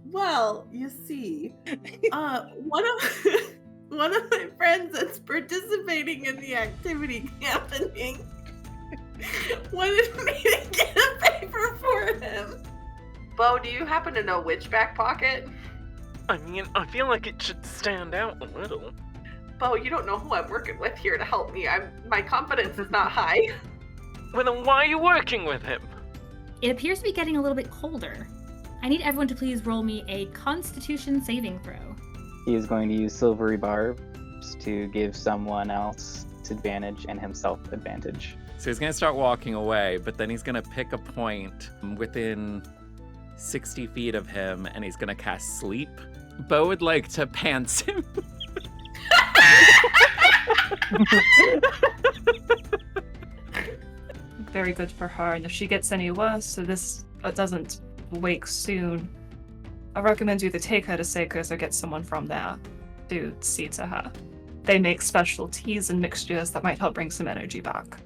S5: Well, you see, one of my friends that's participating in the activity happening wanted me to get a paper for him. Beau, do you happen to know which back pocket?
S2: I mean, I feel like it should stand out a little.
S5: Beau, you don't know who I'm working with here to help me. My confidence is not high.
S2: Well, then why are you working with him?
S1: It appears to be getting a little bit colder. I need everyone to please roll me a Constitution saving throw.
S4: He is going to use silvery barbs to give someone else advantage and himself advantage.
S2: So he's gonna start walking away, but then he's gonna pick a point within 60 feet of him, and he's gonna cast Sleep. Beau would like to pants him.
S3: Very good for her, and if she gets any worse, so this doesn't wake soon, I recommend you either take her to Seikos or get someone from there to see to her. They make special teas and mixtures that might help bring some energy back.